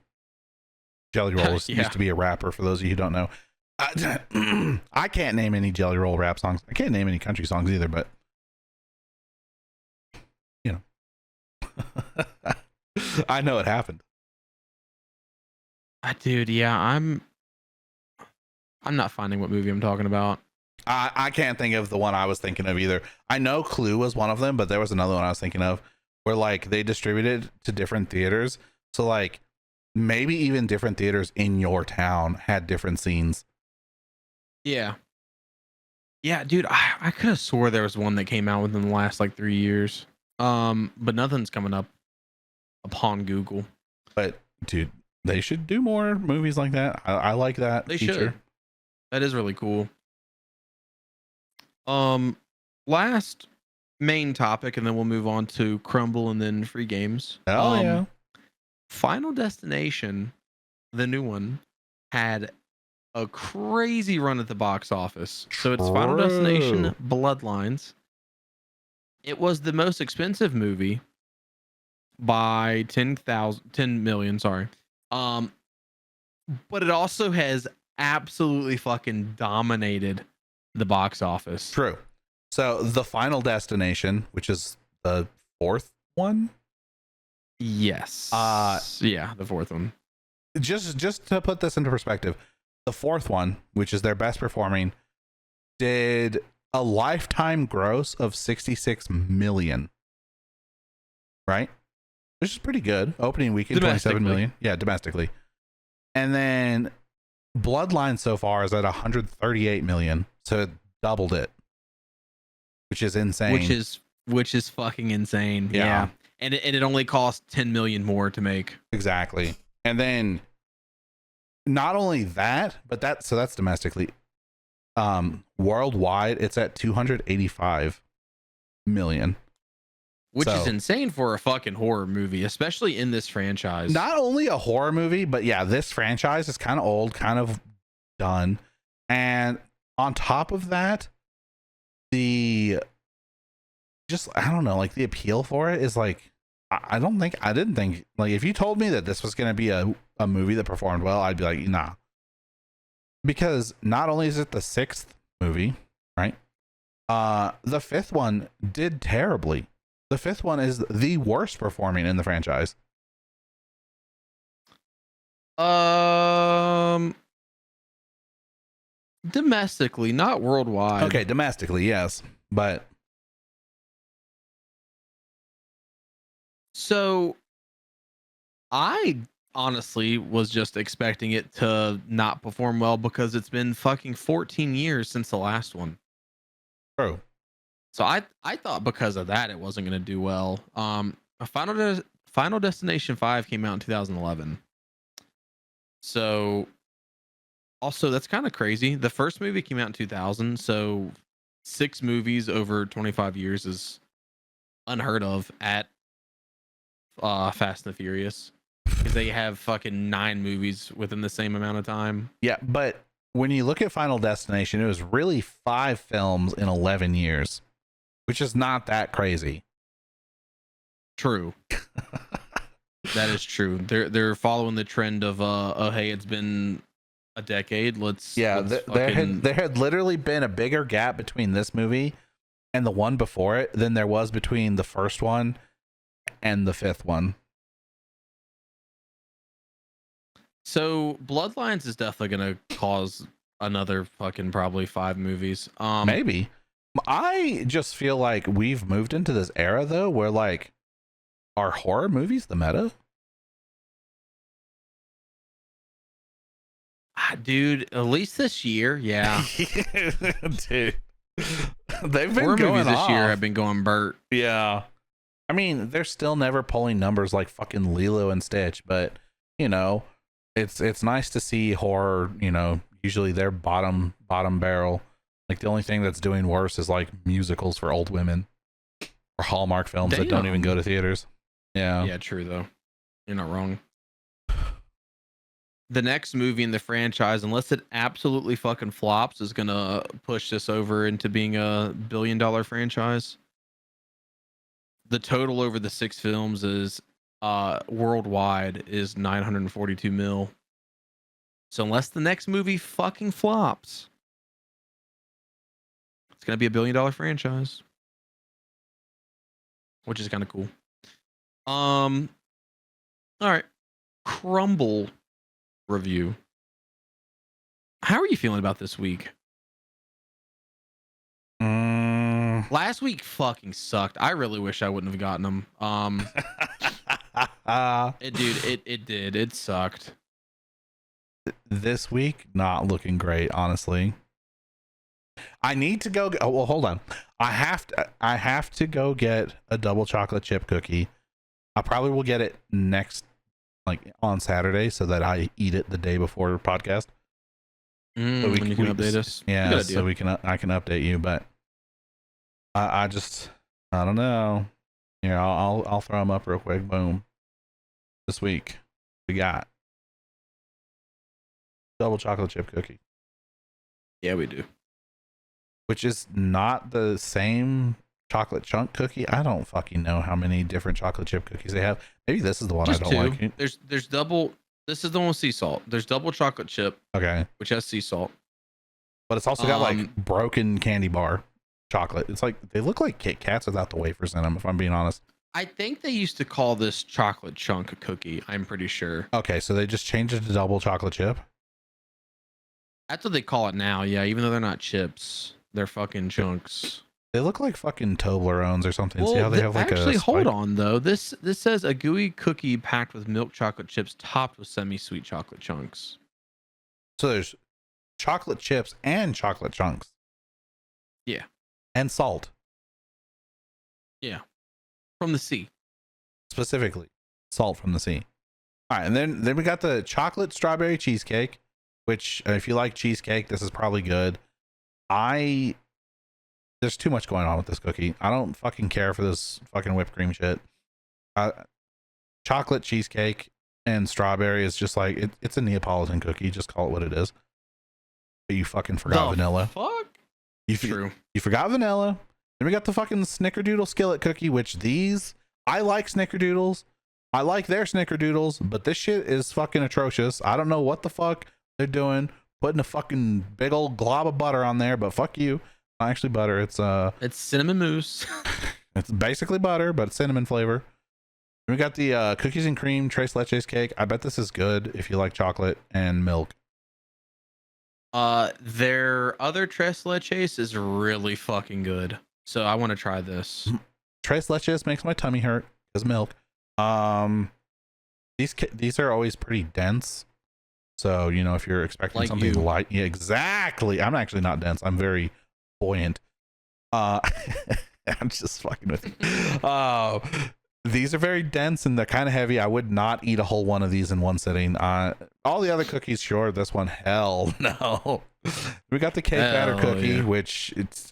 Jelly Roll used to be a rapper, for those of you who don't know. I can't name any Jelly Roll rap songs. I can't name any country songs either, but you know. I know it happened. Dude, yeah, I'm not finding what movie I'm talking about. I can't think of the one I was thinking of either. I know Clue was one of them, but there was another one I was thinking of where like they distributed to different theaters. So like maybe even different theaters in your town had different scenes. Yeah. Yeah, dude, I could have swore there was one that came out within the last like 3 years. But nothing's coming up upon Google. But dude, they should do more movies like that. I like that They feature. should. That is really cool. Last main topic, and then we'll move on to Crumbl and then free games. Oh yeah. Final Destination, the new one, had a crazy run at the box office. So it's Final Destination Bloodlines. It was the most expensive movie by 10 million, sorry. But it also has absolutely fucking dominated the box office. True. So the Final Destination, which is the fourth one. Yes. Yeah, the fourth one. Just to put this into perspective, the fourth one, which is their best performing, did a lifetime gross of 66 million. Right? Which is pretty good. Opening weekend 27 million. Yeah, domestically. And then Bloodline so far is at 138 million. So it doubled it. Which is insane. Which is fucking insane. Yeah. And it only cost 10 million more to make. Exactly. And then not only that, but that's domestically. Worldwide it's at 285 million. Which is insane for a fucking horror movie, especially in this franchise. Not only a horror movie, but yeah, this franchise is kind of old, kind of done. And on top of that, I don't know, like the appeal for it is like, I didn't think, like if you told me that this was going to be a movie that performed well, I'd be like, nah. Because not only is it the sixth movie, right? The fifth one did terribly. The fifth one is the worst performing in the franchise. Domestically, not worldwide. Okay, domestically, yes. But so I honestly was just expecting it to not perform well because it's been fucking 14 years since the last one. True. So I thought because of that it wasn't going to do well. Final Destination 5 came out in 2011. So also that's kind of crazy. The first movie came out in 2000, so 6 movies over 25 years is unheard of at Fast and the Furious, because they have fucking 9 movies within the same amount of time. Yeah, but when you look at Final Destination, it was really 5 films in 11 years. Which is not that crazy. True. That is true. They're following the trend of oh hey, it's been a decade. There had literally been a bigger gap between this movie and the one before it than there was between the first one and the fifth one. So Bloodlines is definitely gonna cause another fucking probably 5 movies. Maybe. I just feel like we've moved into this era though where like, are horror movies the meta? Dude, at least this year, yeah. Dude. They've been horror going movies off. This year have been going Bert. Yeah. I mean, they're still never pulling numbers like fucking Lilo and Stitch, but you know, it's nice to see horror, you know, usually they're bottom barrel. Like the only thing that's doing worse is like musicals for old women or Hallmark films that don't even go to theaters. Yeah. Yeah, true though. You're not wrong. The next movie in the franchise, unless it absolutely fucking flops, is gonna push this over into being a $1 billion franchise. The total over the 6 films is worldwide is 942 mil. So unless the next movie fucking flops, it's gonna be a $1 billion franchise, which is kind of cool. All right, Crumbl review. How are you feeling about this week? Last week fucking sucked. I really wish I wouldn't have gotten them. It did. It sucked. This week, not looking great, honestly. I need to go. Oh, well, hold on. I have to go get a double chocolate chip cookie. I probably will get it next, like on Saturday, so that I eat it the day before the podcast. So you can update us. Yeah, so I can update you. But I don't know. Here, I'll throw them up real quick. Boom. This week we got double chocolate chip cookie. Yeah, we do. Which is not the same chocolate chunk cookie. I don't fucking know how many different chocolate chip cookies they have. Maybe this is the one Just I don't like. There's double. This is the one with sea salt. There's double chocolate chip. Okay. Which has sea salt. But it's also got like broken candy bar chocolate. It's like they look like Kit Kats without the wafers in them, if I'm being honest. I think they used to call this chocolate chunk cookie. I'm pretty sure. Okay, so they just changed it to double chocolate chip. That's what they call it now. Yeah, even though they're not chips, they're fucking chunks. They look like fucking Toblerones or something. Well, see how they have like actually, hold on though. This says a gooey cookie packed with milk chocolate chips topped with semi-sweet chocolate chunks. So there's chocolate chips and chocolate chunks. Yeah. And salt. Yeah. From the sea. Specifically, salt from the sea. All right, and then we got the chocolate strawberry cheesecake, which if you like cheesecake, this is probably good. There's too much going on with this cookie. I don't fucking care for this fucking whipped cream shit. Chocolate cheesecake and strawberry is just like it's a Neapolitan cookie. Just call it what it is. But you fucking forgot vanilla. Fuck. True. You forgot vanilla. Then we got the fucking snickerdoodle skillet cookie, which I like snickerdoodles. I like their snickerdoodles, but this shit is fucking atrocious. I don't know what the fuck they're doing, putting a fucking big old glob of butter on there, but fuck you. Not actually butter. It's cinnamon mousse. It's basically butter, but cinnamon flavor. We got the cookies and cream tres leches cake. I bet this is good if you like chocolate and milk. Their other tres leches is really fucking good. So I want to try this. Tres leches makes my tummy hurt because milk. These are always pretty dense. So, you know, if you're expecting like something light, yeah, exactly. I'm actually not dense. I'm very buoyant. I'm just fucking with you. These are very dense and they're kind of heavy. I would not eat a whole one of these in one sitting. All the other cookies, sure. This one, hell no. We got the cake batter cookie, which it's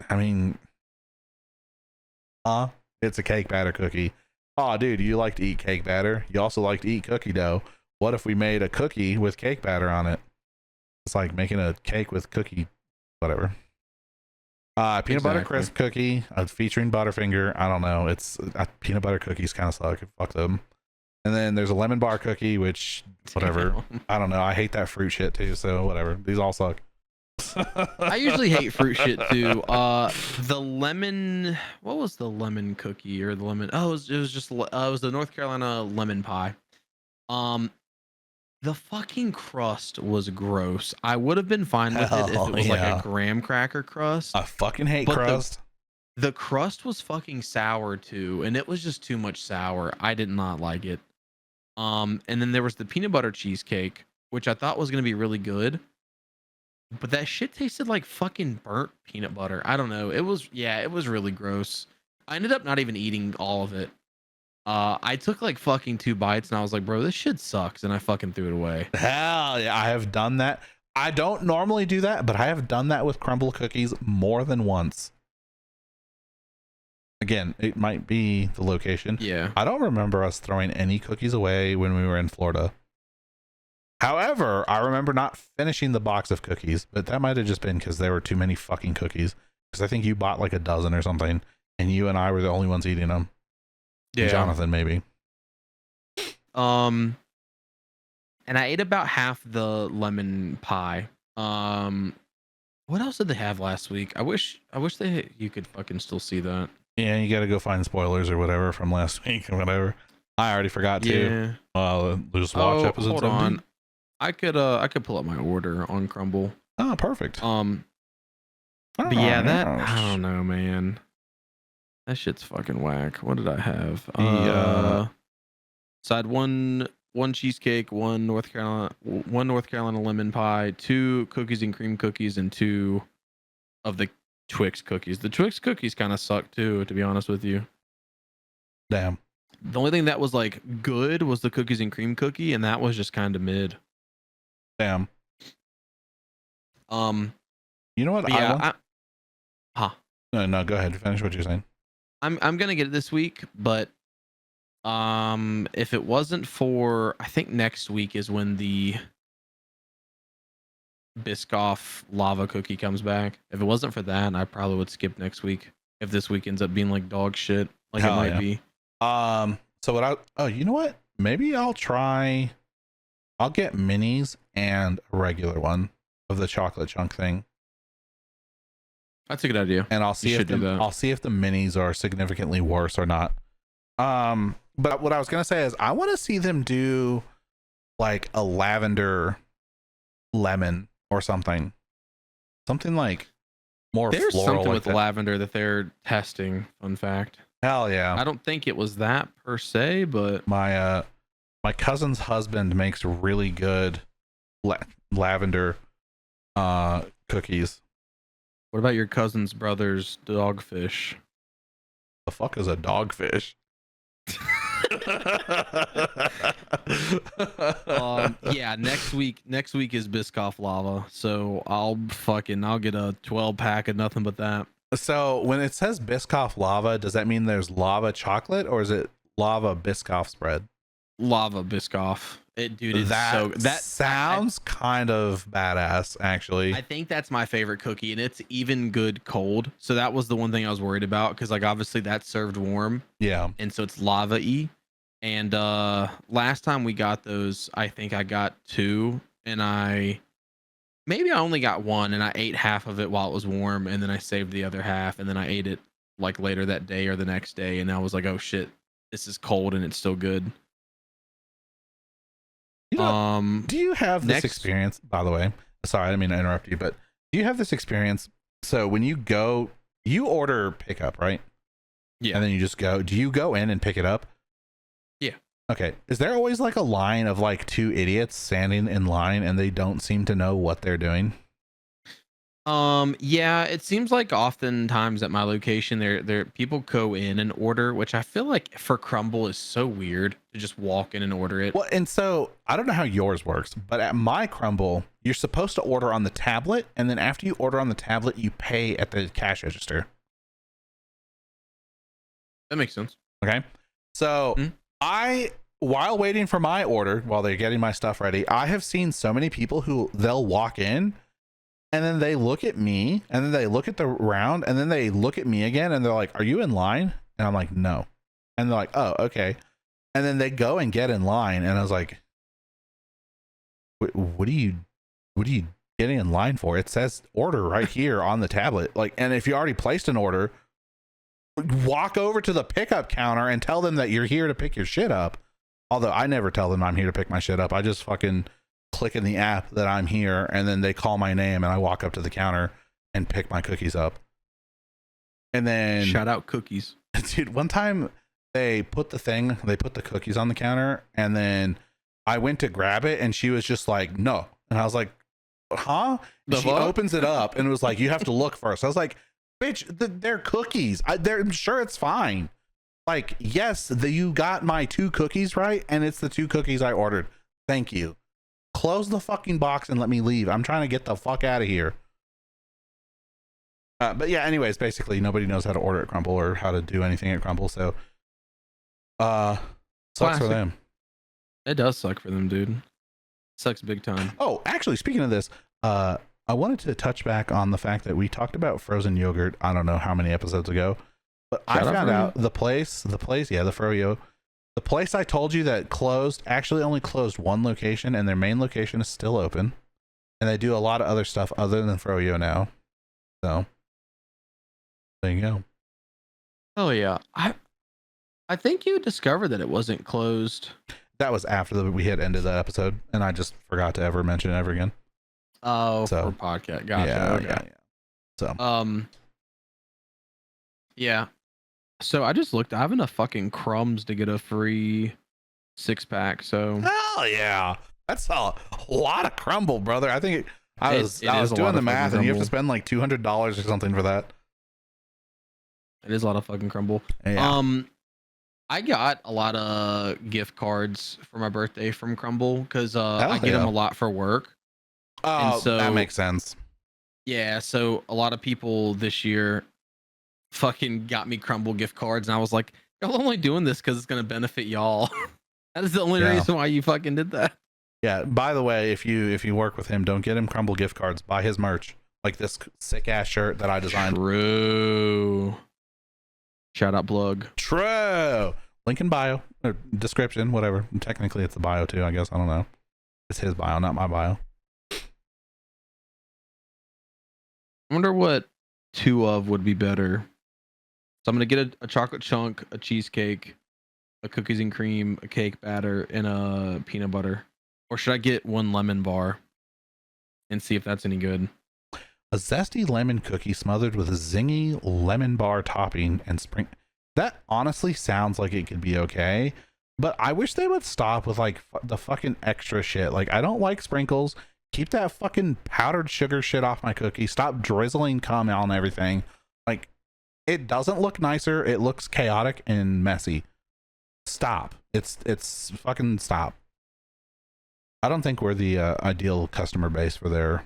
a cake batter cookie. Oh, dude, you like to eat cake batter. You also like to eat cookie dough. What if we made a cookie with cake batter on it? It's like making a cake with cookie, whatever. Peanut butter crisp cookie featuring Butterfinger. I don't know. It's peanut butter cookies kind of suck. Fuck them. And then there's a lemon bar cookie, which whatever. I don't know. I hate that fruit shit too. So whatever. These all suck. I usually hate fruit shit too. The lemon. What was the lemon cookie or the lemon? Oh, it was the North Carolina lemon pie. The fucking crust was gross. I would have been fine with it if it was like a graham cracker crust. I fucking hate crust. The crust was fucking sour too, and it was just too much sour. I did not like it. And then there was the peanut butter cheesecake, which I thought was gonna be really good. But that shit tasted like fucking burnt peanut butter. I don't know. It was really gross. I ended up not even eating all of it. I took like fucking 2 bites and I was like, bro, this shit sucks. And I fucking threw it away. Hell yeah. I have done that. I don't normally do that, but I have done that with Crumbl cookies more than once. Again, it might be the location. Yeah. I don't remember us throwing any cookies away when we were in Florida. However, I remember not finishing the box of cookies, but that might have just been because there were too many fucking cookies. Because I think you bought like a dozen or something, and you and I were the only ones eating them. Yeah. And Jonathan, maybe. And I ate about half the lemon pie. What else did they have last week? I wish you could fucking still see that. Yeah, you got to go find spoilers or whatever from last week or whatever. I already forgot to. Yeah. Just watch episode 17. Hold on. I could pull up my order on Crumbl. Oh, perfect. But yeah, I don't know, man. That shit's fucking whack. What did I have? So I had one cheesecake, one North Carolina lemon pie, 2 cookies and cream cookies, and 2 of the Twix cookies. The Twix cookies kind of suck too, to be honest with you. Damn. The only thing that was like good was the cookies and cream cookie, and that was just kind of mid. Damn. You know what? No, go ahead. Finish what you're saying. I'm gonna get it this week, but if it wasn't for, I think next week is when the Biscoff lava cookie comes back. If it wasn't for that, I probably would skip next week. If this week ends up being like dog shit, like Hell it might be. So you know what? Maybe I'll get minis and a regular one of the chocolate chunk thing. That's a good idea. And I'll see if the minis are significantly worse or not. But what I was gonna say is I want to see them do like a lavender lemon or something like more There's floral something like with that. lavender that they're testing. Fun fact. Hell yeah. I don't think it was that per se, but my cousin's husband makes really good lavender cookies. What about your cousin's brother's dogfish? The fuck is a dogfish? Yeah, next week is Biscoff lava, so I'll get a 12 pack of nothing but that. So when it says Biscoff lava, does that mean there's lava chocolate or is it lava Biscoff spread? Lava Biscoff. That sounds kind of badass, actually. I think that's my favorite cookie, and it's even good cold. So that was the one thing I was worried about, because like obviously that's served warm. Yeah. And so it's lava-y. And last time we got those, I think I got 2, and maybe I only got 1, and I ate half of it while it was warm, and then I saved the other half, and then I ate it like later that day or the next day, and I was like, oh shit, this is cold and it's still good. Do you have this experience, by the way? Sorry, I didn't mean to interrupt you, but do you have this experience? So when you order pickup, right? Yeah. And then you just go. Do you go in and pick it up? Yeah. Okay. Is there always like a line of like 2 idiots standing in line and they don't seem to know what they're doing? Yeah, it seems like oftentimes at my location there people go in and order, which I feel like for Crumbl is so weird to just walk in and order it. Well, and so I don't know how yours works, but at my Crumbl, you're supposed to order on the tablet, and then after you order on the tablet, you pay at the cash register. That makes sense. Okay. So while waiting for my order, while they're getting my stuff ready, I have seen so many people who they'll walk in and then they look at me and then they look at the round and then they look at me again and they're like, "Are you in line?" And I'm like, "No." And they're like, "Oh, okay." And then they go and get in line and I was like, what are you getting in line for? It says order right here on the tablet. Like, and if you already placed an order, walk over to the pickup counter and tell them that you're here to pick your shit up. Although I never tell them I'm here to pick my shit up. I just fucking click in the app that I'm here, and then they call my name, and I walk up to the counter and pick my cookies up. And then shout out cookies, dude. One time they put the cookies on the counter, and then I went to grab it, and she was just like, "No," and I was like, "Huh?" She opens it up, and it was like, "You have to look first." I was like, "Bitch, they're cookies. I'm sure it's fine. Like, yes, you got my 2 cookies right, and it's the 2 cookies I ordered. Thank you. Close the fucking box and let me leave. I'm trying to get the fuck out of here." But yeah, anyways, basically nobody knows how to order at Crumbl or how to do anything at Crumbl, so sucks for them. It does suck for them, dude. Sucks big time. Oh, actually, speaking of this, I wanted to touch back on the fact that we talked about frozen yogurt. I don't know how many episodes ago, but I found out the place, yeah, the Froyo, the place I told you that closed actually only closed 1 location, and their main location is still open, and they do a lot of other stuff other than Froyo now. So there you go. Oh yeah, I think you discovered that it wasn't closed. That was after we had ended that episode, and I just forgot to ever mention it ever again. Oh, so, for podcast, gotcha. Yeah. So yeah. So I just looked. I have enough fucking crumbs to get a free 6-pack. So hell yeah, that's a lot of Crumbl, brother. I think I was doing the math, and you have to spend like $200 or something for that. It is a lot of fucking Crumbl. Yeah. I got a lot of gift cards for my birthday from Crumbl because I get them a lot for work. Oh, so, that makes sense. Yeah, so a lot of people this year fucking got me Crumbl gift cards, and I was like, y'all only doing this because it's gonna benefit y'all. That is the only reason why you fucking did that. Yeah. By the way, if you work with him, don't get him Crumbl gift cards. Buy his merch, like this sick ass shirt that I designed. True. Shout out Blug. True. Link in bio or description, whatever. Technically, it's the bio too. I guess I don't know. It's his bio, not my bio. I wonder what 2 of would be better. So I'm gonna get a chocolate chunk, a cheesecake, a cookies and cream, a cake batter, and a peanut butter. Or should I get 1 lemon bar and see if that's any good? A zesty lemon cookie smothered with a zingy lemon bar topping and spring. That honestly sounds like it could be okay, but I wish they would stop with like the fucking extra shit. Like, I don't like sprinkles. Keep that fucking powdered sugar shit off my cookie. Stop drizzling cum on everything. Like, it doesn't look nicer. It looks chaotic and messy. Stop. It's fucking stop. I don't think we're the ideal customer base for their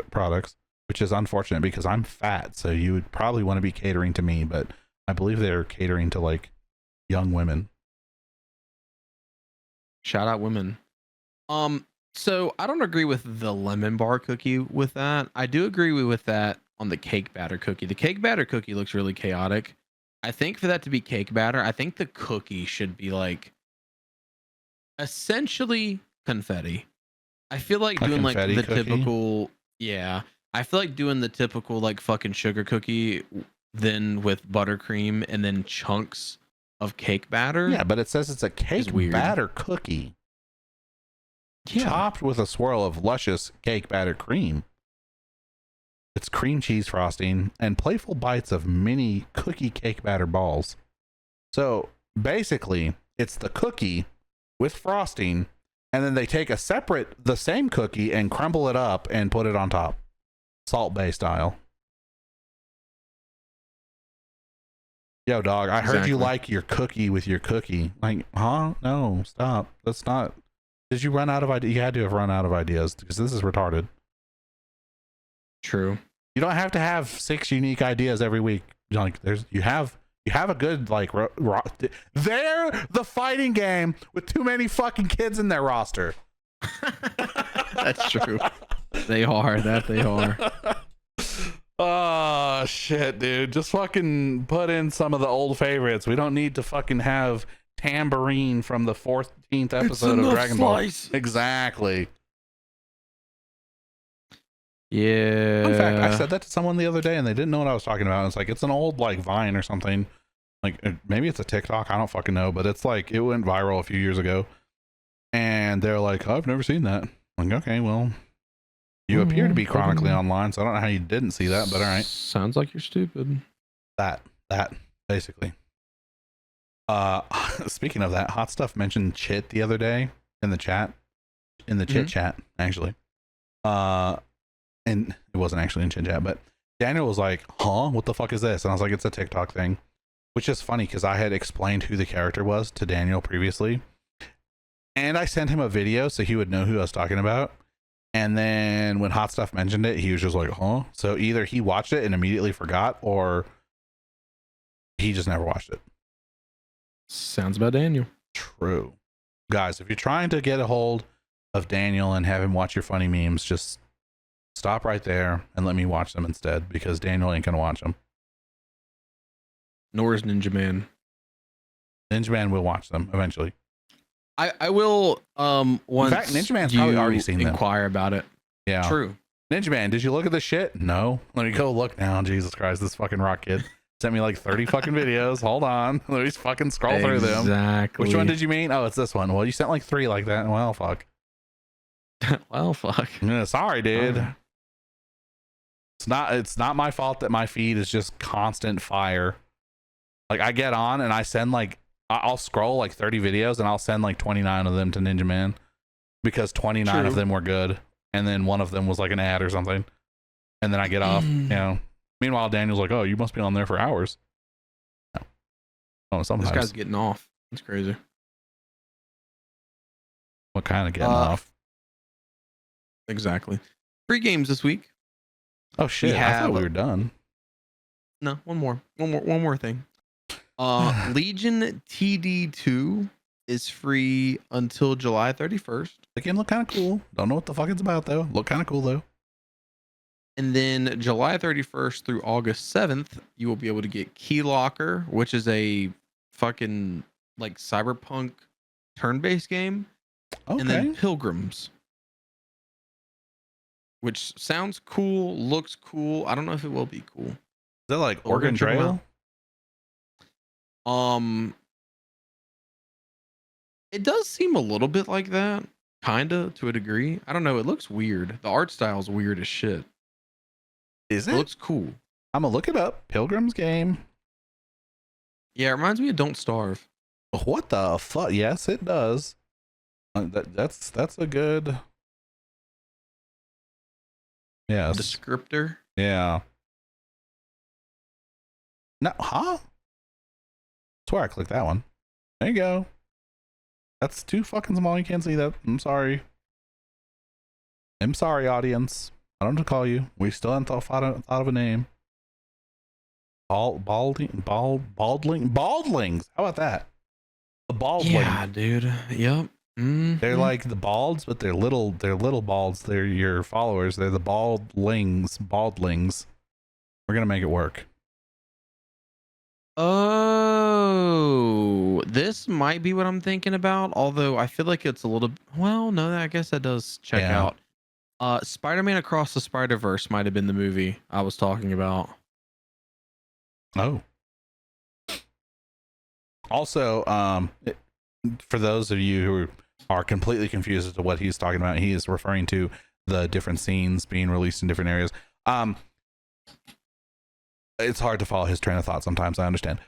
products, which is unfortunate because I'm fat. So you would probably want to be catering to me, but I believe they're catering to like young women. Shout out women. So I don't agree with the lemon bar cookie with that. I do agree with that on the cake batter cookie. The cake batter cookie looks really chaotic. I think for that to be cake batter, I think the cookie should be like essentially confetti. I feel like doing like the cookie? Typical, yeah. I feel like doing the typical like fucking sugar cookie, then with buttercream and then chunks of cake batter. Yeah, but it says it's a cake batter cookie. Yeah. Topped with a swirl of luscious cake batter cream. It's cream cheese frosting and playful bites of mini cookie cake batter balls. So basically, it's the cookie with frosting, and then they take the same cookie and crumble it up and put it on top. Salt Bae style. Yo, dog, I heard you like your cookie with your cookie. Like, huh? No, stop. That's not. Did you run out of ideas? You had to have run out of ideas because this is retarded. True. You don't have to have 6 unique ideas every week. Like, you have a good like they're the fighting game with too many fucking kids in their roster. That's true. They are. Oh shit, dude. Just fucking put in some of the old favorites. We don't need to fucking have Tambourine from the 14th episode of Dragon Ball. Exactly. Yeah. In fact, I said that to someone the other day and they didn't know what I was talking about. It's like, it's an old like Vine or something. Like, maybe it's a TikTok. I don't fucking know, but it's like, it went viral a few years ago. And they're like, oh, I've never seen that. I'm like, okay, well, you appear to be chronically online, so I don't know how you didn't see that, but all right. Sounds like you're stupid. That basically. Speaking of that, Hot Stuff mentioned chit the other day in the chat, chit chat, actually. And it wasn't actually in chit chat, but Daniel was like, huh, what the fuck is this? And I was like, it's a TikTok thing, which is funny because I had explained who the character was to Daniel previously. And I sent him a video so he would know who I was talking about. And then when Hot Stuff mentioned it, he was just like, huh? So either he watched it and immediately forgot, or he just never watched it. Sounds about Daniel. True. Guys, if you're trying to get a hold of Daniel and have him watch your funny memes, just stop right there and let me watch them instead, because Daniel ain't gonna watch them. Nor is Ninjahman. Ninjahman will watch them eventually. I will once. In fact, Ninjahman's probably already seen them. Inquire about it. Yeah. True. Ninjahman, did you look at this shit? No. Let me go look now. Jesus Christ, this fucking rock kid sent me like 30 fucking videos. Hold on. Let me fucking scroll through them. Exactly. Which one did you mean? Oh, it's this one. Well, you sent like 3 like that. Well, fuck. Well, fuck. Yeah, sorry, dude. It's not my fault that my feed is just constant fire Like I get on and I send like I'll scroll like 30 videos and I'll send like 29 of them to Ninjahman because 29 of them were good, and then one of them was like an ad or something, and then I get off. You know. Meanwhile, Daniel's like, "Oh, you must be on there for hours." No. Oh, sometimes this guy's getting off. It's crazy. What kind of getting off? Exactly. 3 games this week. Oh shit! I thought we were done. No, one more thing. Legion TD2 is free until July 31st. The game look kind of cool. Don't know what the fuck it's about though. Look kind of cool though. And then July 31st through August 7th, you will be able to get Key Locker, which is a fucking like cyberpunk turn-based game. Okay. And then Pilgrims, which sounds cool, looks cool. I don't know if it will be cool. Is that like Oregon Trail? It does seem a little bit like that, kinda to a degree. I don't know. It looks weird. The art style is weird as shit. Is it? It looks cool. I'm gonna look it up. Pilgrim's game. Yeah, it reminds me of Don't Starve. What the fuck? Yes, it does. That's a good. Yes. Descriptor. Yeah. No, huh? That's where I clicked that one. There you go. That's too fucking small. You can't see that. I'm sorry. I'm sorry, audience. I don't know what to call you. We still haven't thought of a name. Baldlings. How about that? The baldling. Yeah, dude. Yep. Mm-hmm. They're like the balds, but they're little balds. They're your followers. They're the baldlings. We're gonna make it work. Oh, this might be what I'm thinking about. Although I feel like it's a little. Well, no, I guess that does check out. Spider-Man Across the Spider-Verse might have been the movie I was talking about. Oh. Also, for those of you who are completely confused as to what he's talking about, he is referring to the different scenes being released in different areas. It's hard to follow his train of thought sometimes. I understand.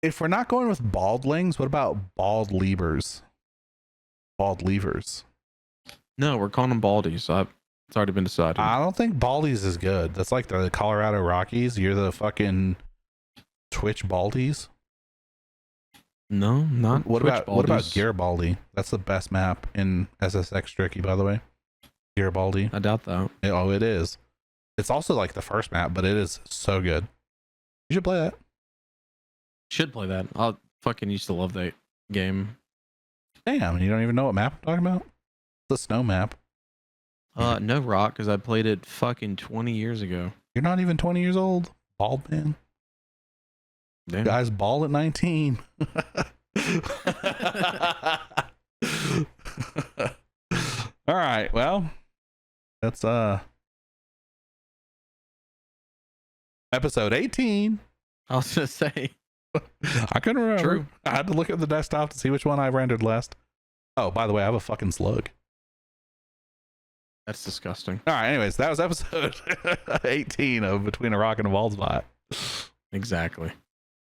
If we're not going with baldlings, what about bald levers? Bald levers. No, we're calling them baldies. It's already been decided. I don't think baldies is good. That's like the Colorado Rockies. You're the fucking Twitch baldies. No, not what Twitch about baldies. What about Garibaldi? That's the best map in SSX Tricky, by the way. Garibaldi. I doubt that. It is. It's also like the first map, but it is so good. You should play that. Should play that. I fucking used to love that game. Damn, you don't even know what map I'm talking about? It's the snow map. No, Rock, because I played it fucking 20 years ago. You're not even 20 years old, bald man. Damn. Guys, bald at 19. All right, well, that's episode 18. I was gonna say. I couldn't remember. True. I had to look at the desktop to see which one I rendered last. Oh, by the way, I have a fucking slug. That's disgusting. All right, anyways, that was episode 18 of Between a Rock and a Bald Spot. Exactly.